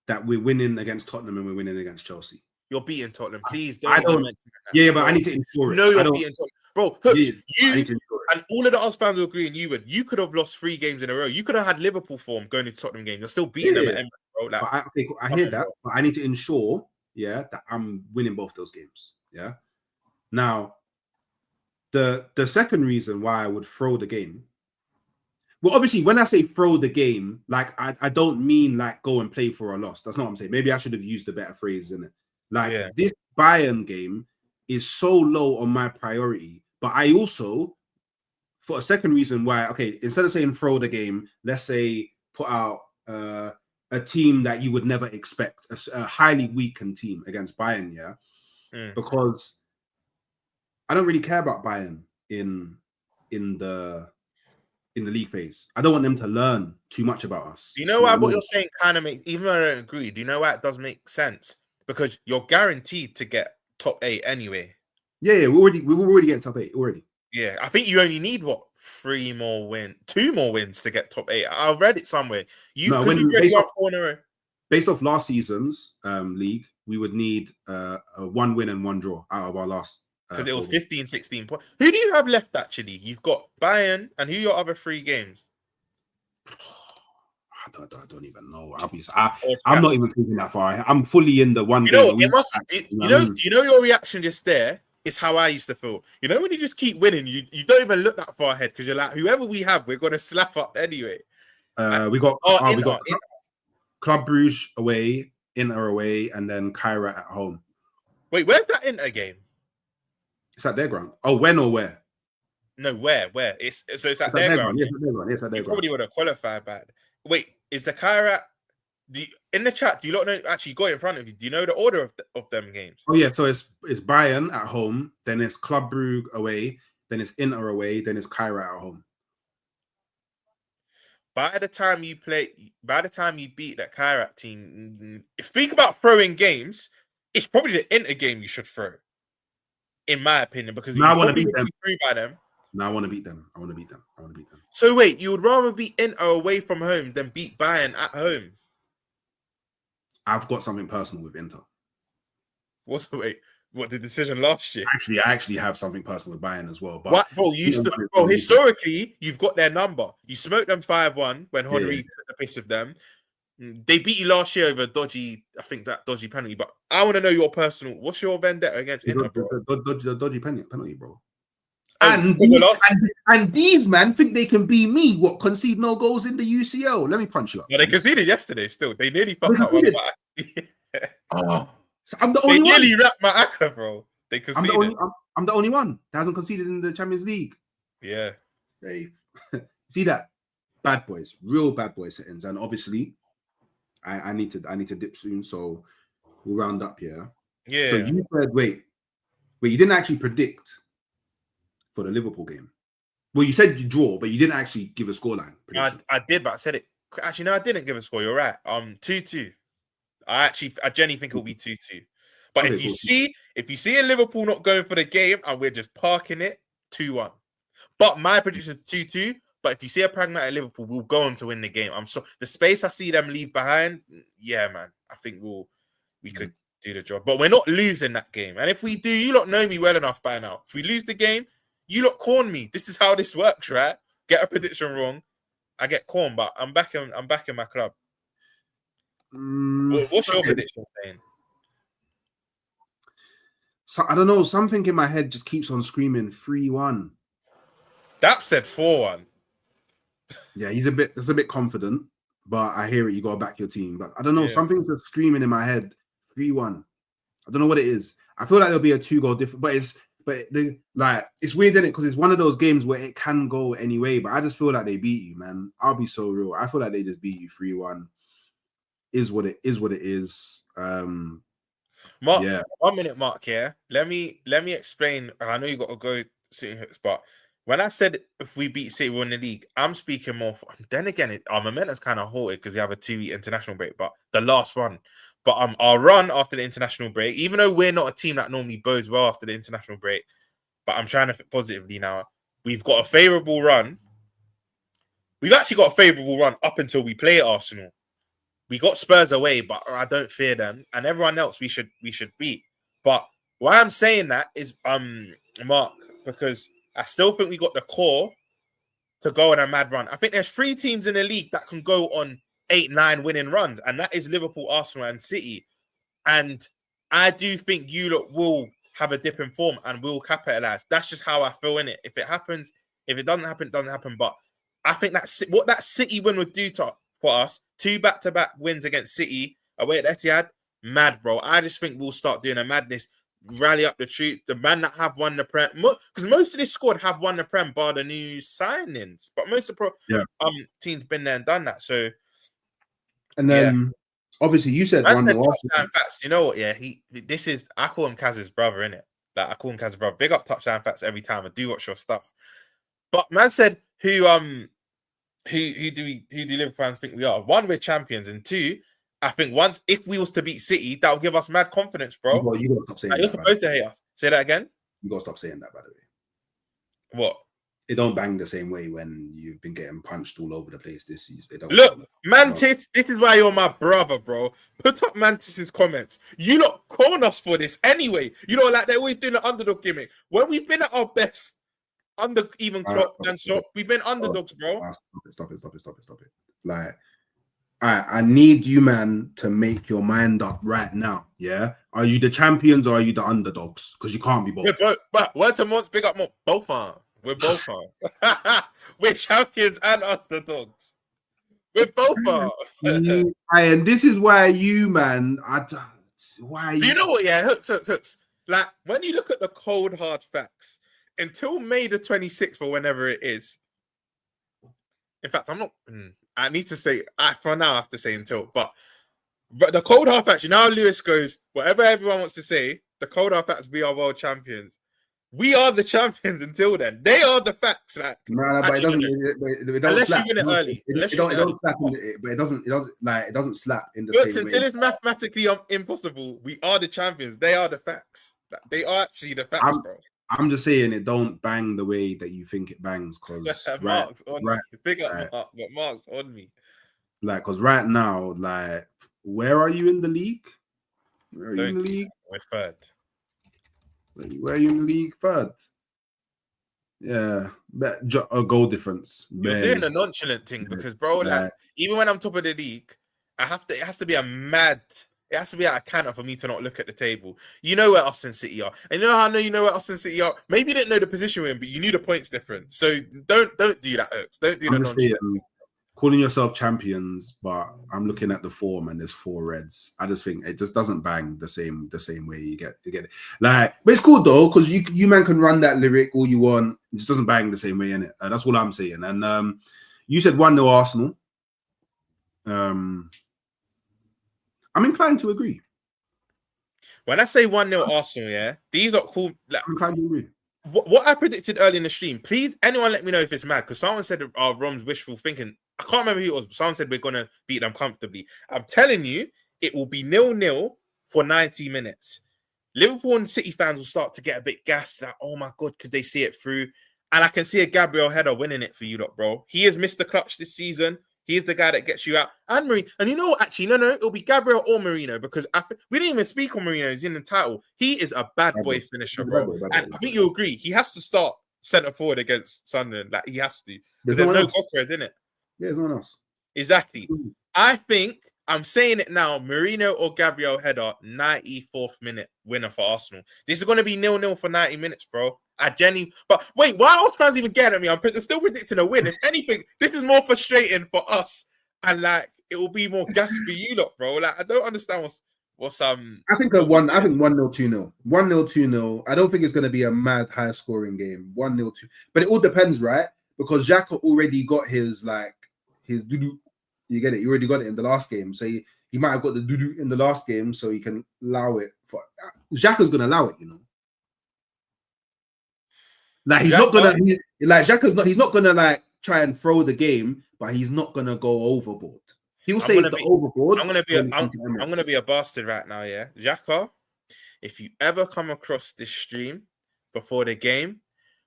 S1: that we're winning against Tottenham and we're winning against Chelsea.
S2: You're beating Tottenham, please.
S1: But I need to ensure it.
S2: No, you're beating Tottenham. Bro, Hooks, and all of the Arsenal fans will agree, and you could have lost 3 games in a row. You could have had Liverpool form going into Tottenham game. You're still beating them at Emirates, bro. Like,
S1: I hear that, but I need to ensure, that I'm winning both those games. Yeah. Now, the second reason why I would throw the game. Well, obviously, when I say throw the game, like, I don't mean like go and play for a loss. That's not what I'm saying. Maybe I should have used a better phrase in it. Like, this Bayern game is so low on my priority, but I also for a second reason why, okay, instead of saying throw the game, let's say put out a team that you would never expect, a highly weakened team against Bayern, yeah? Because I don't really care about Bayern in the league phase. I don't want them to learn too much about us.
S2: You know why what you're saying kind of makes, even though I don't agree, do you know why it does make sense? Because you're guaranteed to get top 8 anyway.
S1: Yeah, we're already getting top 8 already.
S2: Yeah, I think you only need 2 more wins to get top 8. I read it somewhere.
S1: Based off last season's league, we would need a 1 win and 1 draw out of our last.
S2: Because it was 15, 16 points. Who do you have left, actually? You've got Bayern, and who are your other 3 games?
S1: I don't even know. I'm not even thinking that far. I'm fully in the one game.
S2: You know your reaction just there is how I used to feel. You know when you just keep winning, you don't even look that far ahead because you're like, whoever we have, we're gonna slap up anyway.
S1: We got Club Brugge away, Inter away, and then Kyra at home.
S2: Wait, where's that Inter game?
S1: It's at their ground. Oh, when or where?
S2: No, where? It's at their ground.
S1: Yes, at their ground. Yes, at their ground.
S2: Probably would have qualified back. Wait, is the Kyra? In the chat, do you lot know? Actually, got it in front of you. Do you know the order of them games?
S1: Oh yeah, so it's Bayern at home, then it's Club Brugge away, then it's Inter away, then it's Kyra at home.
S2: By the time you beat that Kyra team, speak about throwing games, it's probably the Inter game you should throw, in my opinion, because
S1: I want to beat them.
S2: By them.
S1: No, I want to beat them.
S2: So wait, you would rather beat Inter away from home than beat Bayern at home?
S1: I've got something personal with Inter.
S2: What the decision last year?
S1: I actually have something personal with Bayern as well. But
S2: what, bro? Historically, you've got their number. You smoked them 5-1 when Henry took the piss of them. They beat you last year over dodgy penalty. But I want to know your personal. What's your vendetta against Inter, bro?
S1: The dodgy penalty, bro. And these man think they can be me. What, concede no goals in the UCL? Let me punch you up.
S2: No, they conceded yesterday. Still, they nearly fucked up.
S1: So I'm the only one.
S2: They nearly wrapped my acca, bro. They conceded.
S1: I'm the only one that hasn't conceded in the Champions League.
S2: Yeah.
S1: See that? Bad boys, real bad boy settings, and obviously, I need to dip soon, so we'll round up here.
S2: Yeah.
S1: So you said, wait, you didn't actually predict for the Liverpool game. Well, you said you draw, but you didn't actually give a scoreline.
S2: I did, but I said it. Actually, no, I didn't give a score. You're right. 2-2. I genuinely think it'll be 2-2. But if you see a Liverpool not going for the game and we're just parking it, 2-1. But my prediction is 2-2. But if you see a pragmatic Liverpool, we'll go on to win the game. The space I see them leave behind, yeah, man. I think we could do the job. But we're not losing that game. And if we do, you lot know me well enough by now. If we lose the game, you lot corn me. This is how this works, right? Get a prediction wrong, I get corn, but I'm back in my club. What's your prediction saying?
S1: So I don't know. Something in my head just keeps on screaming 3-1.
S2: Dap said 4-1.
S1: Yeah, he's a bit confident, but I hear it. You got to back your team, but I don't know. Something's just screaming in my head 3-1. I don't know what it is. I feel like there'll be a 2-goal difference, but it's weird, isn't it? Because it's one of those games where it can go anyway. But I just feel like they beat you, man. I'll be so real. I feel like they just beat you 3-1. Is what it is.
S2: Mark, 1 minute, Mark. Yeah, let me explain. I know you got to go City Hooks, but when I said if we beat City, we win the league, I'm speaking more. Then again, our momentum's kind of halted because we have a 2-week international break. But the last one, our run after the international break, even though we're not a team that normally bodes well after the international break, but I'm trying to think positively now. We've got a favourable run. We've actually got a favourable run up until we play Arsenal. We got Spurs away, but I don't fear them, and everyone else we should beat. But why I'm saying that is, Mark, because I still think we got the core to go on a mad run. I think there's 3 teams in the league that can go on 8-9 winning runs, and that is Liverpool, Arsenal, and City. And I do think you lot will have a dip in form and will capitalize. That's just how I feel in it. If it happens, if it doesn't happen, it doesn't happen. But I think that's what that City win would do for us. 2 back-to-back wins against City away at Etihad, mad, bro. I just think we'll start doing a madness. rally up the troops. The man that have won the Prem, because most of this squad have won the Prem bar the new signings, but most of the teams been there and done that. So,
S1: and then obviously you said 1-0
S2: touchdown facts. You know what? Yeah, I call him Kaz's brother, innit? Like I call him Kaz's brother. Big up touchdown facts every time. I do watch your stuff. But man said, who do Liverpool fans think we are? One, we're champions, and two, I think once if we was to beat City, that would give us mad confidence, bro.
S1: You gotta stop saying that.
S2: You're supposed to hate us. Say that again.
S1: You gotta stop saying that, by the way.
S2: What?
S1: It don't bang the same way when you've been getting punched all over the place this season.
S2: Look, Mantis, this is why you're my brother, bro. Put up Mantis's comments. You lot corn us for this anyway. You know, like they're always doing the underdog gimmick. When we've been at our best, under even Klopp and Klopp, we've been underdogs, bro.
S1: Stop it. Like, I need you, man, to make your mind up right now. Yeah, are you the champions or are you the underdogs? Because you can't be both.
S2: But word to Monts, big up Monts. Both are. We're both are. We're champions and underdogs. We're both are.
S1: And this is why you, man. Why?
S2: Do you know what? Yeah, hooks. Like when you look at the cold hard facts, until May the 26th or whenever it is. In fact, I'm not. I need to say. For now, I have to say until. But the cold hard facts. You know how Lewis goes. Whatever everyone wants to say. The cold hard facts. We are world champions. We are the champions until then. They are the facts. Like,
S1: no, but it doesn't.
S2: Unless you win it early.
S1: It doesn't slap in the same way.
S2: Until it's mathematically impossible, we are the champions. They are the facts. Like, they are actually the facts, bro.
S1: I'm just saying it don't bang the way that you think it bangs. Because
S2: Mark's on me. Big up Mark, but Mark's on me.
S1: Like, because right now, like, where are you in the league? Where are you in the league?
S2: We're third.
S1: Where are you in the league? Third. Yeah, a goal difference.
S2: You're doing a nonchalant thing because, bro, like even when I'm top of the league, it has to be a mad. It has to be out of canter for me to not look at the table. You know where us and City are. And you know how I know you know where us and City are? Maybe you didn't know the position we're in, but you knew the points difference. So don't do that, Oaks. Don't do the nonchalant.
S1: Calling yourself champions, but I'm looking at the form and there's 4 reds. I just think it just doesn't bang the same way you get it. Like, but it's cool though, because you man can run that lyric all you want. It just doesn't bang the same way, innit? That's all I'm saying. And you said 1-0 Arsenal. I'm inclined to agree.
S2: When I say 1-0 Arsenal, yeah, these are cool. Like,
S1: I'm inclined to agree.
S2: What I predicted early in the stream, please, anyone let me know if it's mad, because someone said Rom's wishful thinking. I can't remember who it was, but someone said we're going to beat them comfortably. I'm telling you, it will be 0-0 for 90 minutes. Liverpool and City fans will start to get a bit gassed, like, oh my God, could they see it through? And I can see a Gabriel header winning it for you lot, bro. He has missed the clutch this season. He's the guy that gets you out. And Marino. And you know what? Actually, no. It'll be Gabriel or Merino because we didn't even speak on Merino. He's in the title. He is a bad boy finisher, bro. And I think you agree. He has to start centre forward against Sunderland. Like, he has to. There's no Gooners in it.
S1: Yeah, there's no one else.
S2: Exactly. I think, I'm saying it now, Merino or Gabriel header, 94th minute winner for Arsenal. This is going to be 0-0 for 90 minutes, bro. But wait, why are fans even getting at me? I'm still predicting a win. If anything, this is more frustrating for us, and like it will be more gas for you lot, bro. Like I don't understand what's
S1: I think 1-0, 2-0, 1-0, 2-0. I don't think it's going to be a mad high scoring game. 1-0, 2. But it all depends, right? Because Xhaka already got his doo-doo. You get it? He already got it in the last game, so he might have got the doo-doo in the last game, so he can allow it. Xhaka's going to allow it, you know. Like he's not gonna he's not gonna like try and throw the game, but he's not gonna go overboard. He'll say the overboard.
S2: I'm gonna be a bastard right now, yeah. Xhaka, if you ever come across this stream before the game,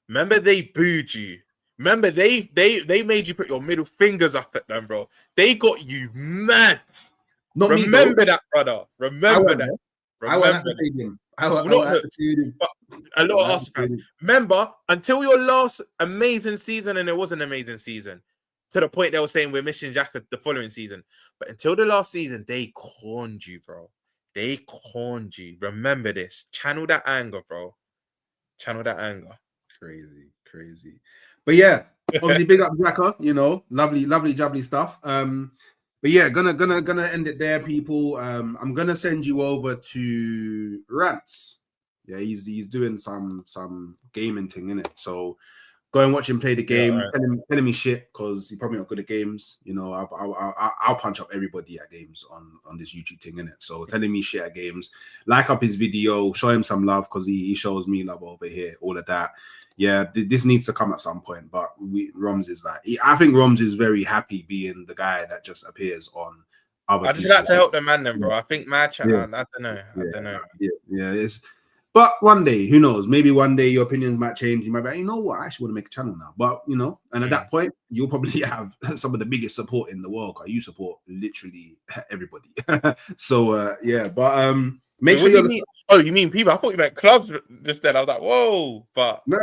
S2: remember they booed you. Remember they made you put your middle fingers up at them, bro. They got you mad. Remember that, brother. Remember that. Remember that.
S1: A lot
S2: of us fans. Remember, until your last amazing season, and it was an amazing season, to the point they were saying we're missing Xhaka the following season. But until the last season, they corned you, bro. They corned you. Remember this. Channel that anger, bro. Channel that anger.
S1: Crazy. But yeah, obviously big up Xhaka, you know, lovely jubbly stuff. But yeah, gonna end it there, people. I'm gonna send you over to Rants. Yeah, he's doing some gaming thing in it. So go and watch him play the game.
S2: Yeah, right.
S1: Telling me shit because he's probably not good at games. You know, I'll punch up everybody at games on this YouTube thing in it. So telling me shit at games, like up his video, show him some love because he shows me love over here. All of that. Yeah, this needs to come at some point. But Roms is like, I think Roms is very happy being the guy that just appears on other.
S2: I just like to help the man, then, bro. I think my chat.
S1: Yeah.
S2: I don't know. I don't know.
S1: Yeah, it's. But one day, who knows? Maybe one day your opinions might change. You might be like, you know what? I actually want to make a channel now. But, you know, and at that point, you'll probably have some of the biggest support in the world because you support literally everybody. So, yeah. But make sure
S2: you mean? Oh, you mean people? I thought you meant clubs just then. I was like, whoa. But
S1: no.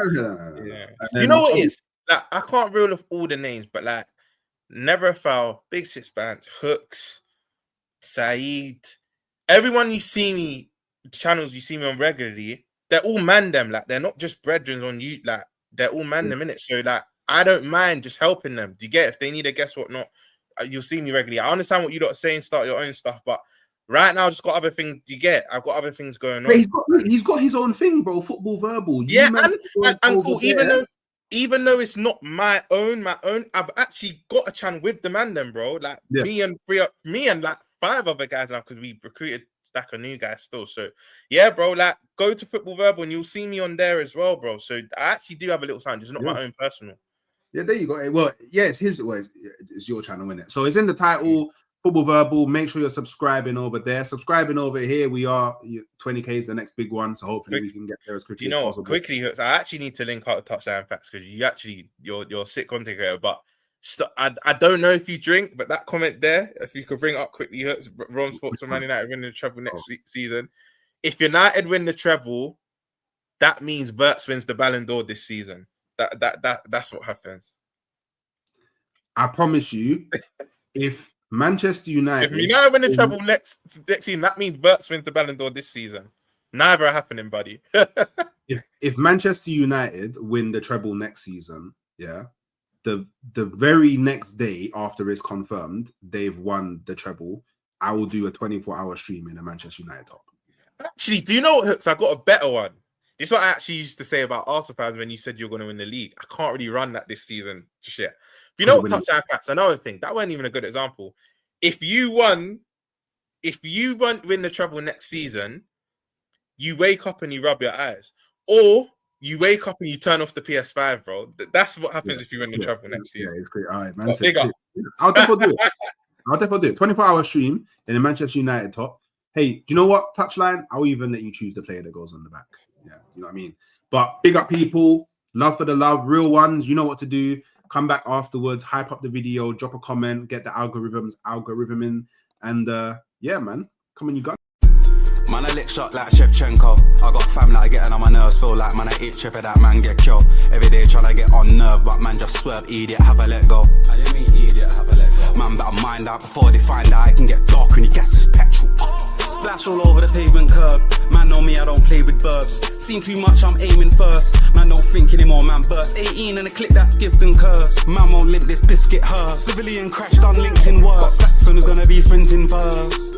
S2: Yeah. Do you know what it is? Like, I can't reel off all the names, but like, Never a Foul, Big Six Bands, Hooks, Saeed, everyone you see me, channels you see me on regularly, they're all man them. Like, they're not just brethren on you. Like, they're all man them in it. So like, I don't mind just helping them. Do you get it? If they need a guess whatnot, you'll see me regularly. I understand what you lot are saying, start your own stuff, but right now I've just got other things. Do you get it? I've got other things going on.
S1: He's got his own thing, bro. Football verbal.
S2: Yeah, and cool. Even though it's not my own, I've actually got a channel with the man them, bro. Like me and like 5 other guys now because we recruited like a new guy still. So yeah, bro, like go to Football Verbal and you'll see me on there as well, bro. So I actually do have a little sound, it's not my own personal.
S1: Yeah, there you go. Well, yeah, it's his. Well, it's your channel, isn't it? So it's in the title, Football Verbal. Make sure you're subscribing over there. Subscribing over here. We are 20K is the next big one, so hopefully we can get there as quickly as possible.
S2: Quickly, Hooks, I actually need to link out the touchdown facts because you're sick content creator, but. I don't know if you drink, but that comment there, if you could bring it up quickly, Hurts. Ron's thoughts on Man United winning the treble next season. If United win the treble, that means Bertz wins the Ballon d'Or this season. That's what happens.
S1: I promise you, if Manchester United
S2: win the treble next season, that means Bertz wins the Ballon d'Or this season. Neither are happening, buddy.
S1: if Manchester United win the treble next season, yeah. The very next day after it's confirmed they've won the treble, I will do a 24-hour stream in a Manchester United top.
S2: Actually, do you know what, Hooks? I got a better one. This is what I actually used to say about Arsenal fans when you said you're going to win the league. I can't really run that this season. Shit. If you know what touchdown facts, another thing, that wasn't even a good example. If you win the treble next season, you wake up and you rub your eyes. Or you wake up and you turn off the PS5, bro. That's what happens if you win the treble next year.
S1: Yeah, it's great. All right, man. I'll definitely do it. 24-hour stream in a Manchester United top. Hey, do you know what? Touchline, I'll even let you choose the player that goes on the back. Yeah, you know what I mean? But big up people. Love for the love. Real ones. You know what to do. Come back afterwards. Hype up the video. Drop a comment. Get the algorithm in. And yeah, man. Come on, you got.
S3: Man, I lick shot like Shevchenko. I got fam that I getting on my nerves. Feel like man, I itch if that man get killed. Every day trying to get on nerve, but man just swerve, idiot, have a let go. I didn't mean idiot, have a let go. Man better mind out before they find out. It can get dark when you gas this petrol. Splash all over the pavement curb. Man know me, I don't play with verbs. Seen too much, I'm aiming first. Man don't think anymore, man burst. 18 and a clip that's gift and curse. Man won't limp this biscuit hers. Civilian crashed on LinkedIn work. Got stacks on who's gonna be sprinting first.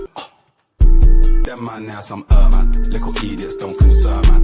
S3: Them man now some man. Little idiots don't concern man.